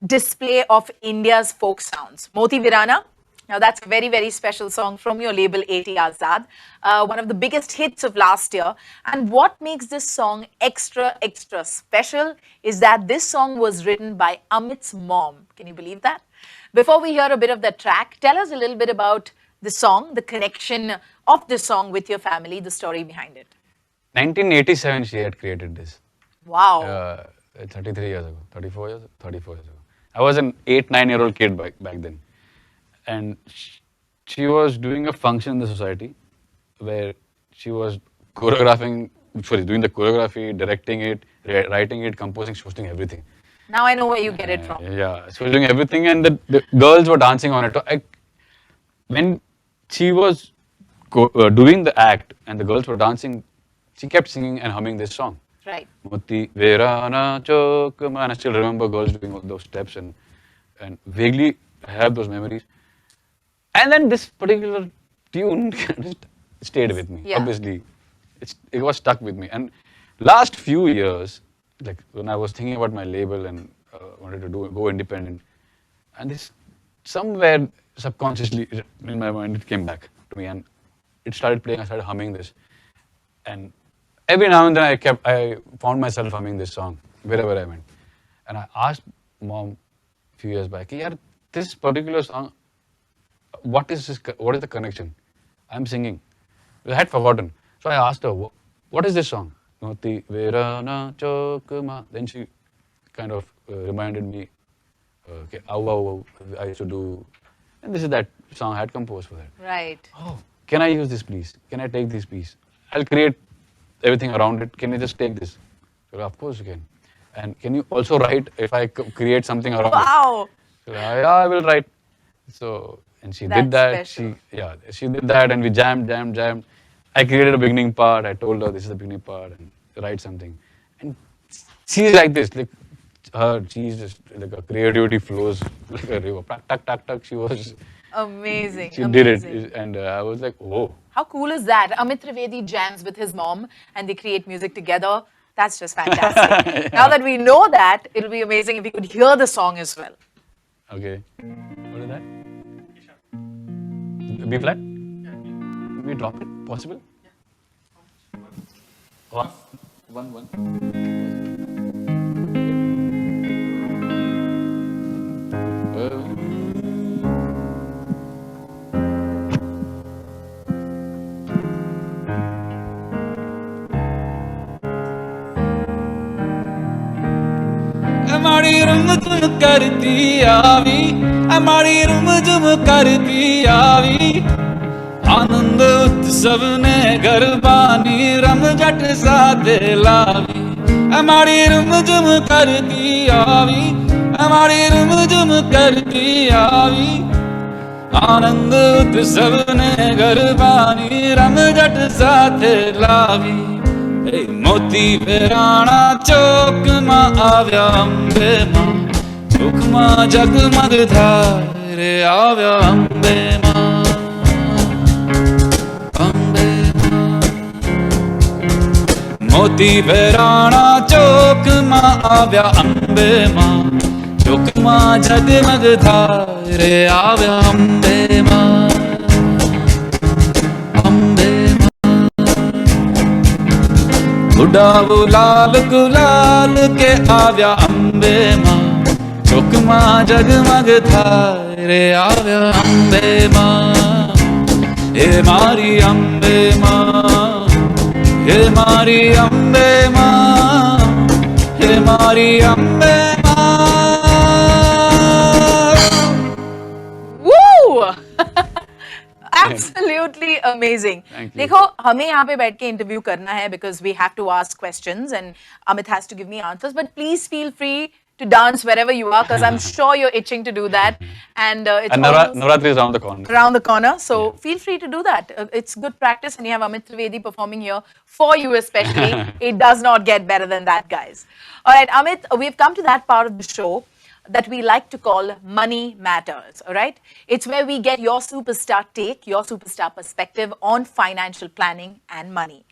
display of India's folk sounds. Moti Virana. Now that's a very, very special song from your label A.T. Azad, one of the biggest hits of last year. And what makes this song extra, extra special is that this song was written by Amit's mom. Can you believe that? Before we hear a bit of the track, tell us a little bit about the song, the connection of this song with your family, the story behind it. 1987 she had created this. Wow. 33 years ago, 34 years ago. I was an 8-9-year-old kid back then. And she was doing a function in the society where she was doing the choreography, directing it, writing it, composing, she was doing everything. Now I know where you get it from. Yeah, she was doing everything and the girls were dancing on it. When she was doing the act and the girls were dancing, she kept singing and humming this song. Right. Moti Verana Chokma, and I still remember girls doing all those steps and vaguely I have those memories. And then this particular tune stayed with me. Yeah. Obviously, it was stuck with me. And last few years, like when I was thinking about my label and wanted to go independent, and this somewhere subconsciously in my mind it came back to me and it started playing. I started humming this, and every now and then I found myself humming this song wherever I went. And I asked mom a few years back, "Yaar, this particular song, what is the connection? I'm singing." I had forgotten. So I asked her, "What is this song?" Moti Verana Chokma. Then she kind of reminded me, okay, I used to do, and this is that song I had composed for that. Right. Oh, can I use this please? Can I take this piece? I'll create everything around it. Can you just take this? So, of course you can. And can you also write if I create something around it? Wow. So, yeah, I will write. So, and she did that. Special. She did that, and we jammed. I created a beginning part. I told her this is the beginning part, and write something. And she's like this, like she's just like a creativity flows like a river. Tuck. She was Amazing. She did it, and I was like, whoa. How cool is that? Amit Trivedi jams with his mom and they create music together. That's just fantastic. Yeah. Now that we know that, it'll be amazing if we could hear the song as well. Okay. What is that? B flat? Can we drop it? Possible? Yeah. One. माड़ी room झुम करती आवी माड़ी room झुम करती आवी आनंद उत्सव ने गरबानी रम जट साथे लावी हमारी रुमझुम करती आवी हमारी रुमझुम करती आवी आनंद उत्सव ने गरबानी रम जट साथे लावी मोती फेराणा चौक मां आव्या अंबे मां चौक मां जगमग धारे आव्या अंबे मां मोती फेराणा चौक मां आव्या अंबे मां चौक मां जगमग धारे आव्या अंबे मां अंबे उड़ावो लाल गुलाल के आव्या अंबे मां चौक मां जगमग धारे आव्या अंबे मां हे मारी अंबे मां हे मारी अंबे मां हे मारी अंबे मां Woo! Absolutely amazing. Thank you. देखो हमें यहाँ पे बैठ के इंटरव्यू करना है because we have to ask questions and Amit has to give me answers. But please feel free to dance wherever you are because I'm sure you're itching to do that. And it's And almost Navratri is around the corner. around the corner. So feel free to do that. It's good practice, and you have Amit Trivedi performing here for you, especially. It does not get better than that, guys. All right, Amit, we've come to that part of the show that we like to call Money Matters. All right, it's where we get your superstar take, your superstar perspective on financial planning and money.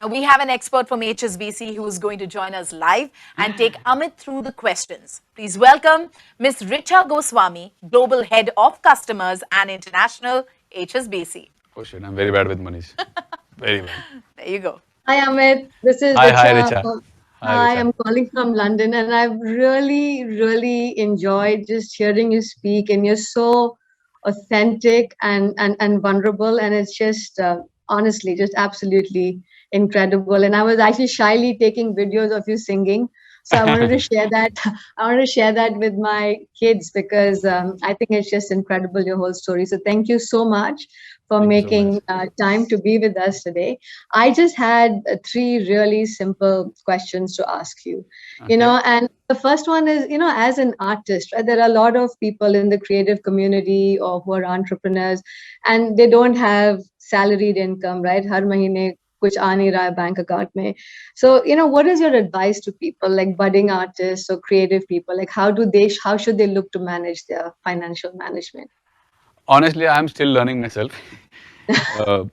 Now, we have an expert from HSBC who is going to join us live and take Amit through the questions. Please welcome Ms. Richa Goswami, Global Head of Customers and International, HSBC. Oh shit, I'm very bad with money. Very bad. There you go. Hi Amit, this is Hi, Richa. hi, Richa. Hi, Hi, Richa. I'm calling from London and I've really enjoyed just hearing you speak, and you're so authentic and vulnerable, and it's just honestly just absolutely incredible. And I was actually shyly taking videos of you singing. So I wanted to share that. I wanted to share that with my kids because I think it's just incredible, your whole story. So thank you so much for Thank you so making much. time to be with us today. I just had three really simple questions to ask you. You know, and the first one is, you know, as an artist, right, there are a lot of people in the creative community or who are entrepreneurs, and they don't have salaried income, right? Har mahine kuch aa nahi raha hai bank account mein. So, you know, what is your advice to people like budding artists or creative people? Like, how should they look to manage their financial management? Honestly, I'm still learning myself. uh,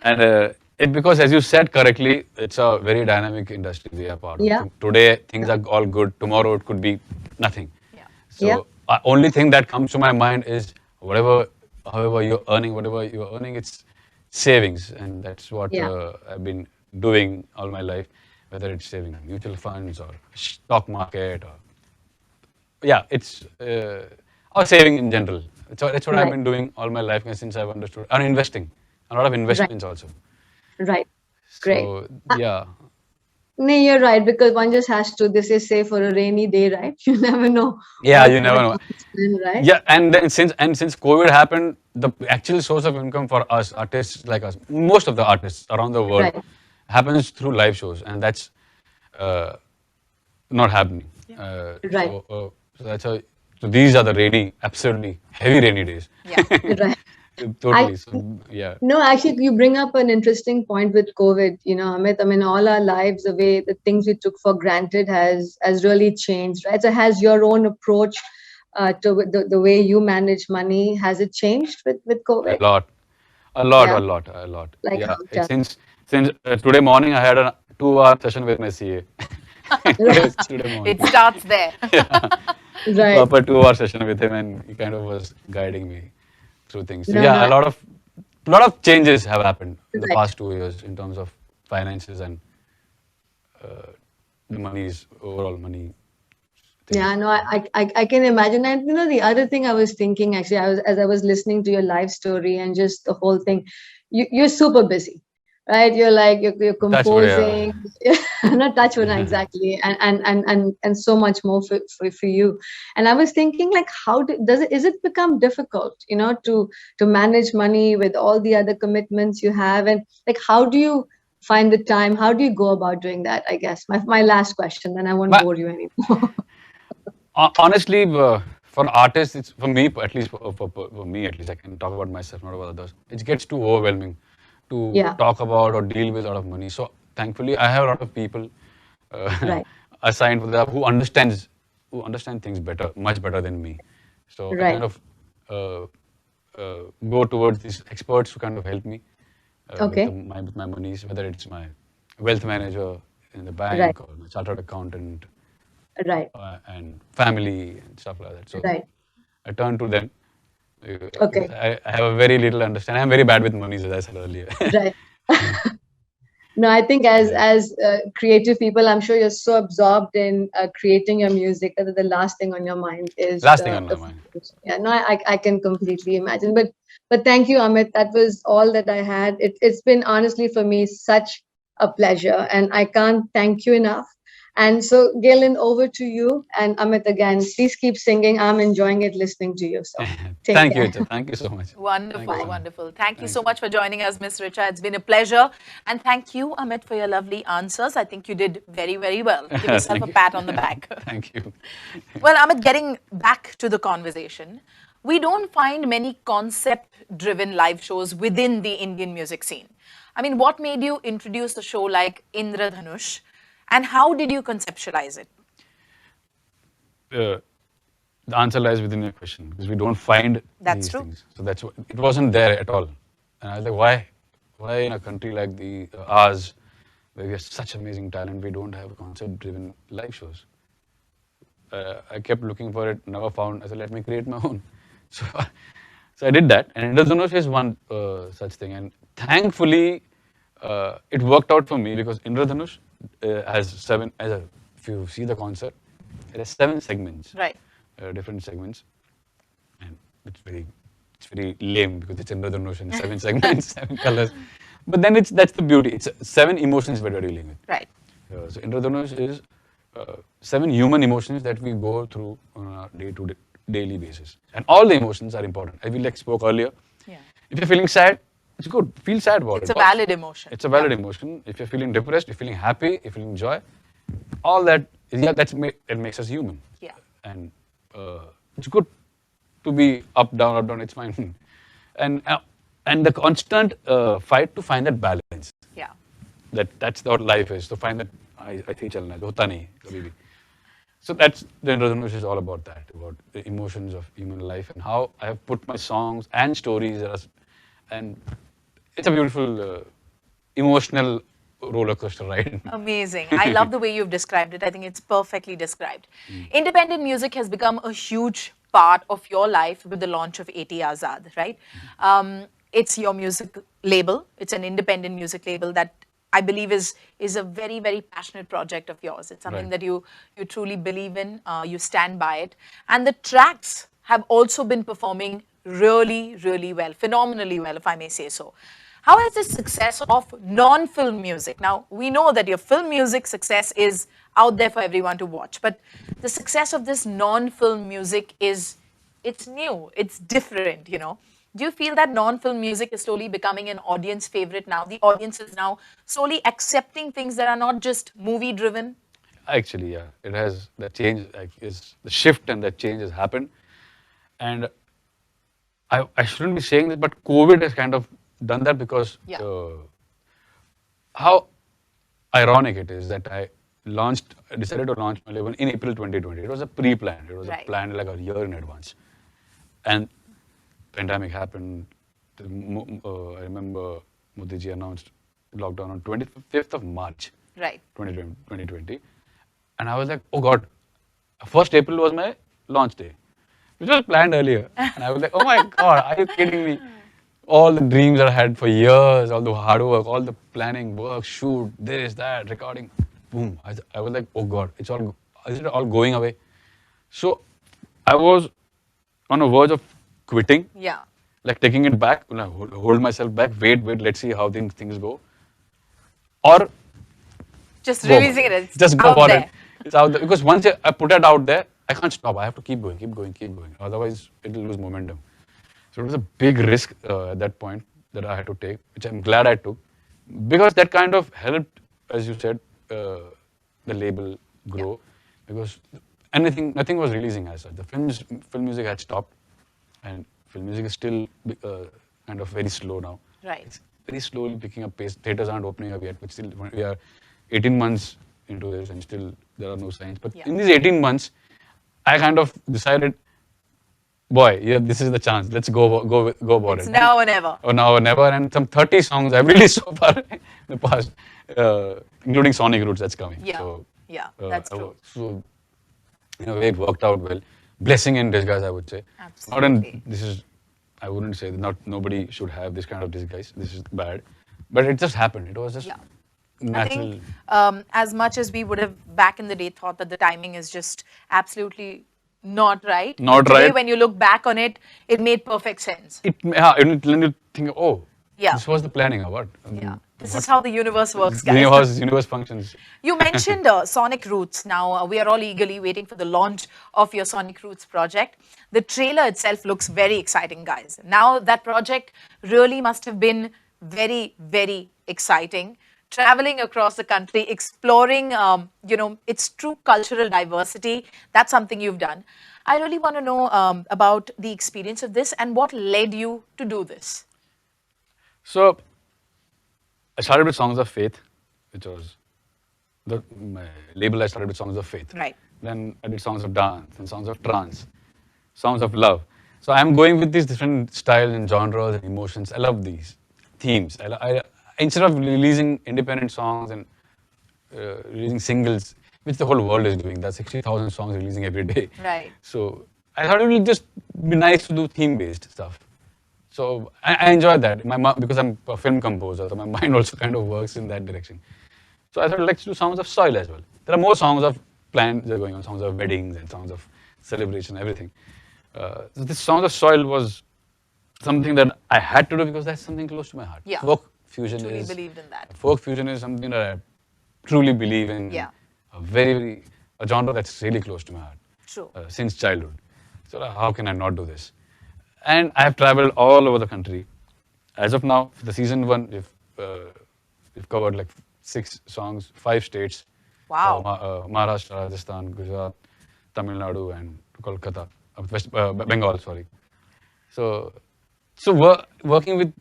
and because as you said correctly, it's a very dynamic industry we are part of. Yeah. Today, things are all good. Tomorrow, it could be nothing. Yeah. So, Yeah. Only thing that comes to my mind is however you're earning, it's savings. And that's what Yeah. I've been doing all my life, whether it's saving in mutual funds or stock market or it's or saving in general. That's what I've Right. been doing all my life since I've understood. And investing, a lot of investments also. Right. Great. So yeah, No, you're right, because one just has to, this is say for a rainy day, right? You never know. Yeah, what- you never what know. comes in, right? Yeah, and then since COVID happened, the actual source of income for us artists like us, most of the artists around the world, Right. happens through live shows, and that's not happening. Right. So these are the absolutely heavy rainy days. Yeah. Right. Totally. So yeah. No, actually, you bring up an interesting point with COVID. You know, Amit, I mean, all our lives, the way the things we took for granted has really changed, right? So, has your own approach to the way you manage money, has it changed with COVID? A lot. Yeah. A lot. Like Yeah. how, Jack? Since today morning, I had a 2-hour session with my CA. Today morning. It starts there. Right. Proper 2-hour session with him, and he kind of was guiding me through things. So No, yeah, no. a lot of changes have happened in the Right. past 2 years in terms of finances and the overall money. thing. Yeah, no, I can imagine. And you know, the other thing I was thinking, actually, as I was listening to your life story and just the whole thing, you're super busy, right? You're like you're Touch wood, yeah. composing, not touch wood exactly, and so much more for you. And I was thinking, like, how does it, is it become difficult, to manage money with all the other commitments you have, and like, how do you find the time? How do you go about doing that? I guess my last question, then I won't But bore you anymore. honestly, for artists, it's for me at least. For me at least, I can talk about myself, not about others. It gets too overwhelming to Yeah, talk about or deal with a lot of money. So thankfully, I have a lot of people uh, right, assigned for that who understand things better, much better than me. So I right. kind of uh, go towards these experts who kind of help me Okay, with my monies, whether it's my wealth manager in the right, bank or my chartered accountant right, and family and stuff like that. So right. I turn to them because Okay, I have a very little understanding. I'm very bad with monies, as I said earlier. right. No, I think as Yeah. creative people, I'm sure you're so absorbed in creating your music that the last thing on your mind is Last thing the on my the mind. future. Yeah, no, I can completely imagine. But thank you, Amit. That was all that I had. It's been honestly for me such a pleasure, and I can't thank you enough. And so, Galen, over to you, and Amit again. Please keep singing. I'm enjoying it listening to you. So take Thank you, care. Icha. Thank you so much. Thank you Wonderful, so much. wonderful. Thank you Thank so you. much for joining us, Miss Richa. It's been a pleasure. And thank you, Amit, for your lovely answers. I think you did very, very well. Give yourself Thank a you. pat on the back. Thank you. Well, Amit, getting back to the conversation, we don't find many concept driven live shows within the Indian music scene. I mean, what made you introduce a show like Indradhanush and how did you conceptualize it? Uh, the answer lies within your question because we don't find That's these true. things. So that's what, it wasn't there at all. And I was like, why? Why in a country like the ours, where we have such amazing talent, we don't have concept-driven live shows? I kept looking for it, never found. I said, let me create my own. So, so I did that, and Indradhanush is one such thing. And thankfully, it worked out for me because Indradhanush has seven. If you see the concert, it has 7 segments, Right. different segments, and it's very lame because it's Indradhanush and 7 segments, 7 colors. But then that's the beauty. It's 7 emotions that we're dealing with. Right. So Indradhanush is 7 human emotions that we go through on a daily basis, and all the emotions are important. As we like spoke earlier, Yeah. if you're feeling sad, it's good. Feel sad about It's it. a valid emotion. It's a valid emotion. If you're feeling depressed, you're feeling happy, you're feeling joy, all that, yeah, that makes us human. Yeah. And it's good to be up, down. It's fine. And the constant fight to find that balance. Yeah. That's what life is. To find that I think chalna hai, hota nahi hai, kabhi bhi. So that's the Indradhanush is all about that, about the emotions of human life and how I have put my songs and stories and it's a beautiful emotional roller coaster ride. Amazing. I love the way you've described it. I think it's perfectly described. Independent music has become a huge part of your life with the launch of AT Azad, right? It's your music label. It's an independent music label that I believe is a very, very passionate project of yours. It's something Right. that you truly believe in. You stand by it. And the tracks have also been performing really, really well, phenomenally well, if I may say so. How has the success of non-film music? Now, we know that your film music success is out there for everyone to watch, but the success of this non-film music it's new, it's different, you know. Do you feel that non-film music is slowly becoming an audience favorite now? The audience is now slowly accepting things that are not just movie driven? Actually, yeah, it has that change. Like, is the shift and that change has happened, and I shouldn't be saying this, but COVID has kind of done that because Yeah. how ironic it is that I decided to launch my label in April 2020. It was a pre-planned. It was Right. planned like a year in advance, and pandemic happened. I remember Modi ji announced lockdown on 25th of March, Right. 2020, and I was like, oh God, 1st April was my launch day, which was planned earlier, and I was like, oh my God, are you kidding me? All the dreams I had for years, all the hard work, all the planning, work, shoot, this, that, recording, boom. I was like, oh God, is it all going away? So I was on a verge of quitting, Yeah. like taking it back, hold myself back, wait, let's see how things go. or Just go releasing for it. It's Just go out for there. it. It's out there because once I put it out there, I can't stop. I have to keep going, keep going, keep going. Otherwise, it will lose momentum. So it was a big risk at that point that I had to take, which I'm glad I took, because that kind of helped, as you said, the label grow. Because nothing was releasing as such. The film music had stopped, and film music is still kind of very slow now. Right. It's very slowly picking up pace. Theaters aren't opening up yet, but still we are 18 months into this, and still there are no signs. But in these 18 months, I kind of decided, boy, yeah, this is the chance. Let's go about It's it. now or never. Or now or never. And some 30 songs I've released so far in the past, including Sonic Roots that's coming. Yeah. So, Yeah, that's true. So, in a way, it worked out well. Blessing in disguise, I would say. Absolutely. I wouldn't say that nobody should have this kind of disguise. This is bad. But it just happened. It was just I natural. think as much as we would have back in the day thought that the timing is just absolutely not right. Not Today, right. when you look back on it, it made perfect sense. And then you think, oh, Yeah. this was the planning or what? Yeah. This is how the universe works, guys. Universe functions. You mentioned Sonic Roots. Now, we are all eagerly waiting for the launch of your Sonic Roots project. The trailer itself looks very exciting, guys. Now, that project really must have been very, very exciting. Traveling across the country, exploring, its true cultural diversity. That's something you've done. I really want to know about the experience of this and what led you to do this. So, I started with Songs of Faith, which was my label. I started with Songs of Faith. Right. Then I did Songs of Dance and Songs of Trance, Songs of Love. So I'm going with these different styles and genres and emotions. I love these themes. Instead of releasing independent songs and releasing singles, which the whole world is doing, that's 60,000 songs releasing every day. Right. So I thought it would just be nice to do theme-based stuff. So I enjoyed that. Because I'm a film composer, so my mind also kind of works in that direction. So I thought, let's do Songs of Soil as well. There are more songs of plans that are going on, songs of weddings and songs of celebration, everything. So this Songs of Soil was something that I had to do because that's something close to my heart. Yeah. Folk fusion Truly believed in that. Folk fusion is something that I truly believe in. Yeah. A genre that's really close to my heart. True. Since childhood. So how can I not do this? And I have traveled all over the country. As of now, for the season 1, we've covered like 6 songs, 5 states. Wow. Maharashtra, Rajasthan, Gujarat, Tamil Nadu, and Kolkata, Bengal, sorry. So working with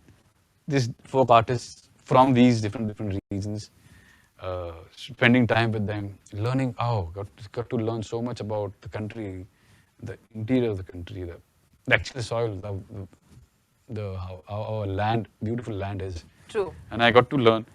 these folk artists from these different regions, spending time with them, learning, got to learn so much about the country, the interior of the country, the actual soil, how our land, beautiful land is. True. And I got to learn.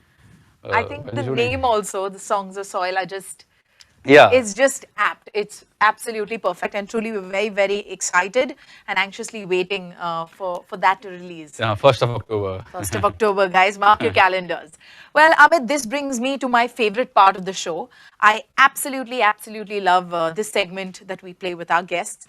I think the name also, the Songs of Soil, is just apt. It's absolutely perfect, and truly we're very, very excited and anxiously waiting for that to release. 1st of October. 1st of October, guys, mark your calendars. Well, Amit, this brings me to my favorite part of the show. I absolutely, absolutely love this segment that we play with our guests.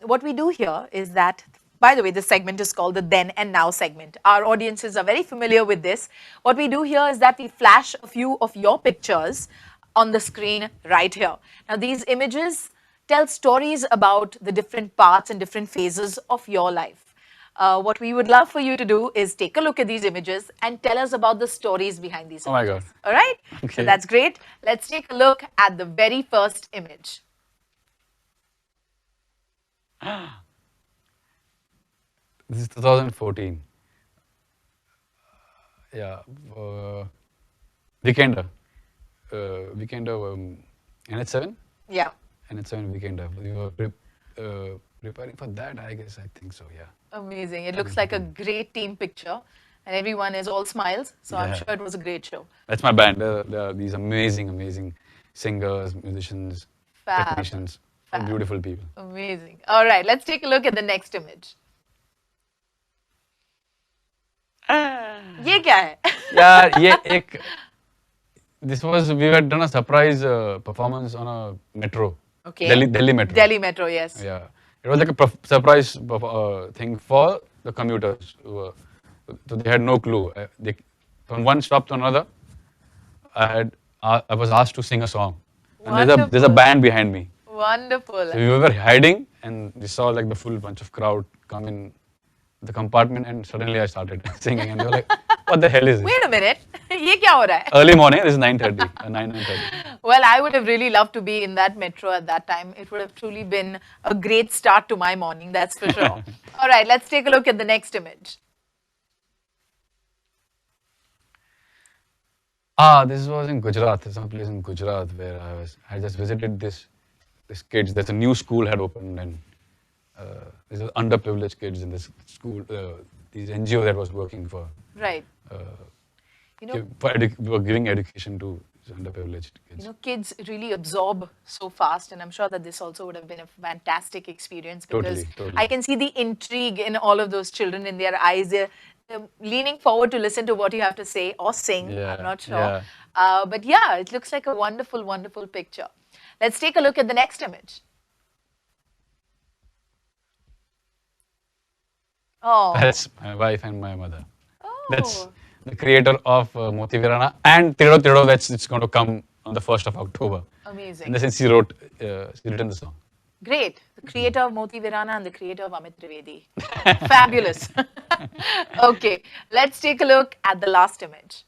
What we do here is that, by the way, this segment is called the Then and Now segment. Our audiences are very familiar with this. What we do here is that we flash a few of your pictures on the screen right here. Now, these images tell stories about the different parts and different phases of your life. What we would love for you to do is take a look at these images and tell us about the stories behind these images. Oh my God. All right? Okay. So that's great. Let's take a look at the very first image. This is 2014. Weekender. NH7? Yeah. NH7 Weekender. We were preparing for that, I guess. I think so, yeah. Amazing. It looks like a great team picture, and everyone is all smiles. So I'm Yeah. sure it was a great show. That's my band. There are these amazing singers, musicians, Fab. technicians, Fab. beautiful people. Amazing. All right, let's take a look at the next image. ये क्या है? We had done a surprise performance on a metro. Okay. Delhi Metro. Delhi Metro, yes. Yeah. It was like a surprise thing for the commuters. So they had no clue. From one stop to another, I was asked to sing a song. And there's a Wonderful. band behind me. Wonderful. So we were hiding and we saw like the full bunch of crowd come in the compartment and suddenly I started singing and they were like, what the hell is this? Wait a minute. ये क्या हो रहा है? Early morning, this is 9:30, 9:30. Well, I would have really loved to be in that metro at that time. It would have truly been a great start to my morning, that's for sure. All right, let's take a look at the next image. This was in Gujarat, some place in Gujarat where I just visited this kids. There's a new school had opened and there's underprivileged kids in this school, these NGO that was working for, Right. You know, were giving education to underprivileged kids. kids really absorb so fast, and I'm sure that this also would have been a fantastic experience because Totally. I can see the intrigue in all of those children in their eyes. They're leaning forward to listen to what you have to say or sing. Yeah, I'm not sure. yeah. But yeah, it looks like a wonderful, wonderful picture. Let's take a look at the next image. Oh. That's my wife and my mother. Oh. That's the creator of Moti Virana and Tedo Tedo, it's going to come on the 1st of October. Amazing. And since she written the song. Great. The creator of Moti Virana and the creator of Amit Trivedi. Fabulous. Okay, let's take a look at the last image.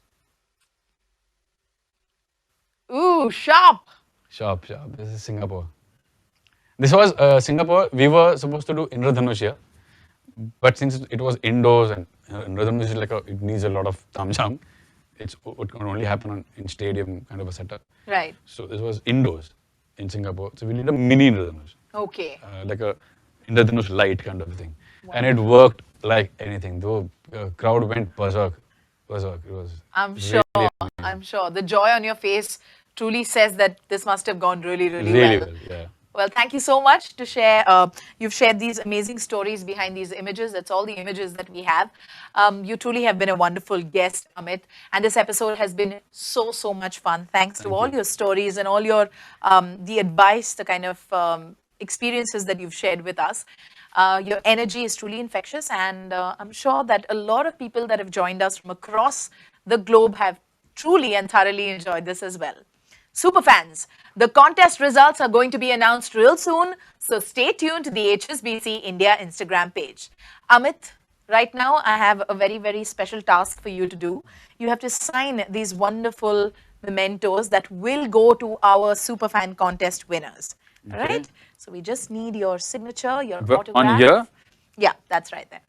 Ooh, sharp. Sharp. This is Singapore. This was Singapore. We were supposed to do Indradhanush here. But since it was indoors and Indradhanush is like it needs a lot of tamjam, it can only happen in stadium kind of a setup. Right. So this was indoors in Singapore. So we did a mini Indradhanush. Okay. Like a Indradhanush light kind of thing. And it worked like anything. The crowd went berserk. It was I'm sure. I'm sure. The joy on your face truly says that this must have gone really, really well. Yeah. Well, thank you so much to share. You've shared these amazing stories behind these images. That's all the images that we have. You truly have been a wonderful guest, Amit. And this episode has been so, so much fun. Thanks to all your stories and all your the advice, the kind of experiences that you've shared with us. Your energy is truly infectious, and I'm sure that a lot of people that have joined us from across the globe have truly and thoroughly enjoyed this as well. Superfans, the contest results are going to be announced real soon, so stay tuned to the HSBC India Instagram page. Amit, right now I have a very, very special task for you to do. You have to sign these wonderful mementos that will go to our Superfan contest winners. All right? So we just need your signature, your autograph. On here? Yeah, that's right there.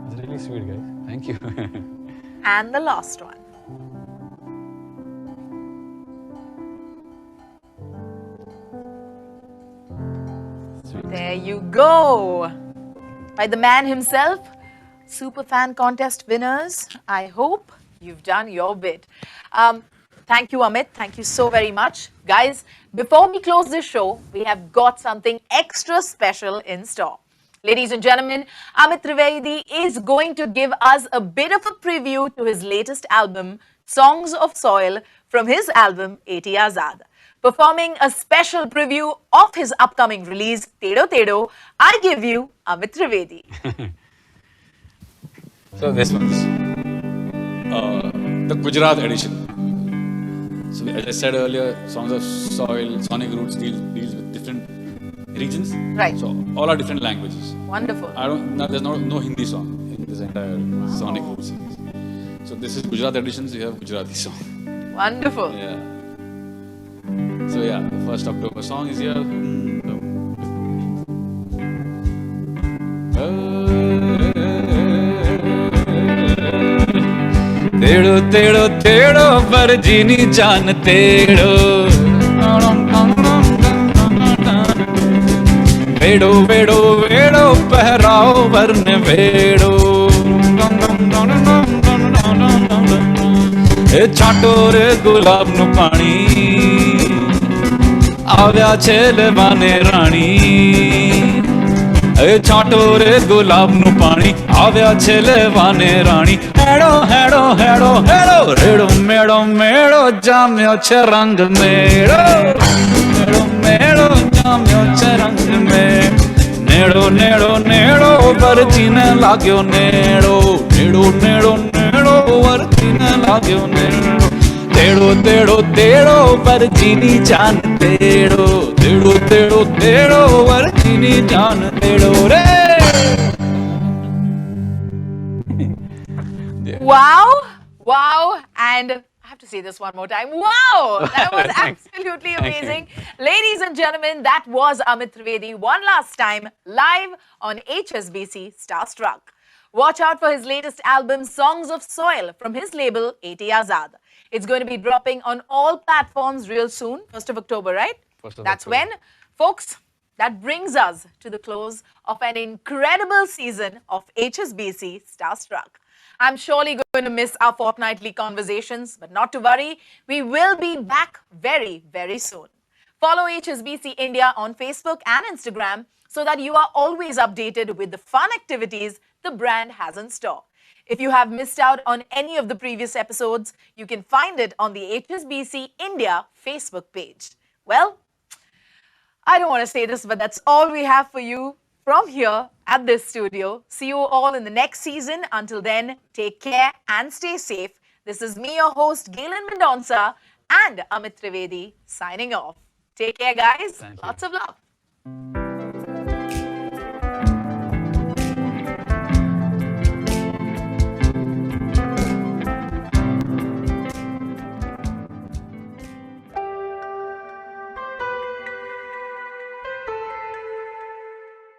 It's really sweet, guys. Thank you. And the last one. Sweet. There you go. By the man himself, Superfan contest winners. I hope you've done your bit. Thank you, Amit. Thank you so very much. Guys, before we close this show, we have got something extra special in store. Ladies and gentlemen, Amit Trivedi is going to give us a bit of a preview to his latest album, Songs of Soil, from his album, A.T. Azad. Performing a special preview of his upcoming release, Tedo Tedo, I give you Amit Trivedi. So this one's the Gujarat edition. So as I said earlier, Songs of Soil, Sonic Roots deals with different regions. Right. So all are different languages. Wonderful. There's no Hindi song in this entire Sonic Roots series. So this is Gujarat edition, so you have Gujarati song. Wonderful. Yeah. So yeah, the 1st October song is here. तेड़ो तेड़ो तेड़ो पर जीनी जान तेड़ो वेड़ो वेड़ो वेड़ो पहराओ वरन वेड़ो ए छाटो रे गुलाब नु पानी आव्या छे लेवाने राणी ए छाटो रे गुलाब नु पानी आव्या छेले वाने रानी हेड़ो हेड़ो हेड़ो हेड़ो रेड़ो मेड़ो मेड़ो जाम्यो छे रंग मेड़ो मेड़ो मेड़ो जाम्यो छे रंग में नेड़ो नेड़ो नेड़ो वरजीने लाग्यो नेड़ो नेड़ो नेड़ो नेड़ो वरजीने लाग्यो नेड़ो तेड़ो तेड़ो तेड़ो वरजीनी जान तेड़ो तेड़ो तेड़ो तेड़ो वरजीनी जान तेड़ो रे Wow, wow, and I have to say this one more time. Wow, that was absolutely amazing. Ladies and gentlemen, that was Amit Trivedi one last time live on HSBC Starstruck. Watch out for his latest album, Songs of Soil, from his label, A.T. Azad. It's going to be dropping on all platforms real soon, 1st of October, right? 1st of That's October. when, folks, that brings us to the close of an incredible season of HSBC Starstruck. I'm surely going to miss our fortnightly conversations, but not to worry, we will be back very, very soon. Follow HSBC India on Facebook and Instagram so that you are always updated with the fun activities the brand has in store. If you have missed out on any of the previous episodes, you can find it on the HSBC India Facebook page. Well, I don't want to say this, but that's all we have for you from here at this studio. See you all in the next season. Until then, take care and stay safe. This is me, your host, Gaelyn Mendonca, and Amit Trivedi signing off. Take care, guys. Thank you. Lots of love.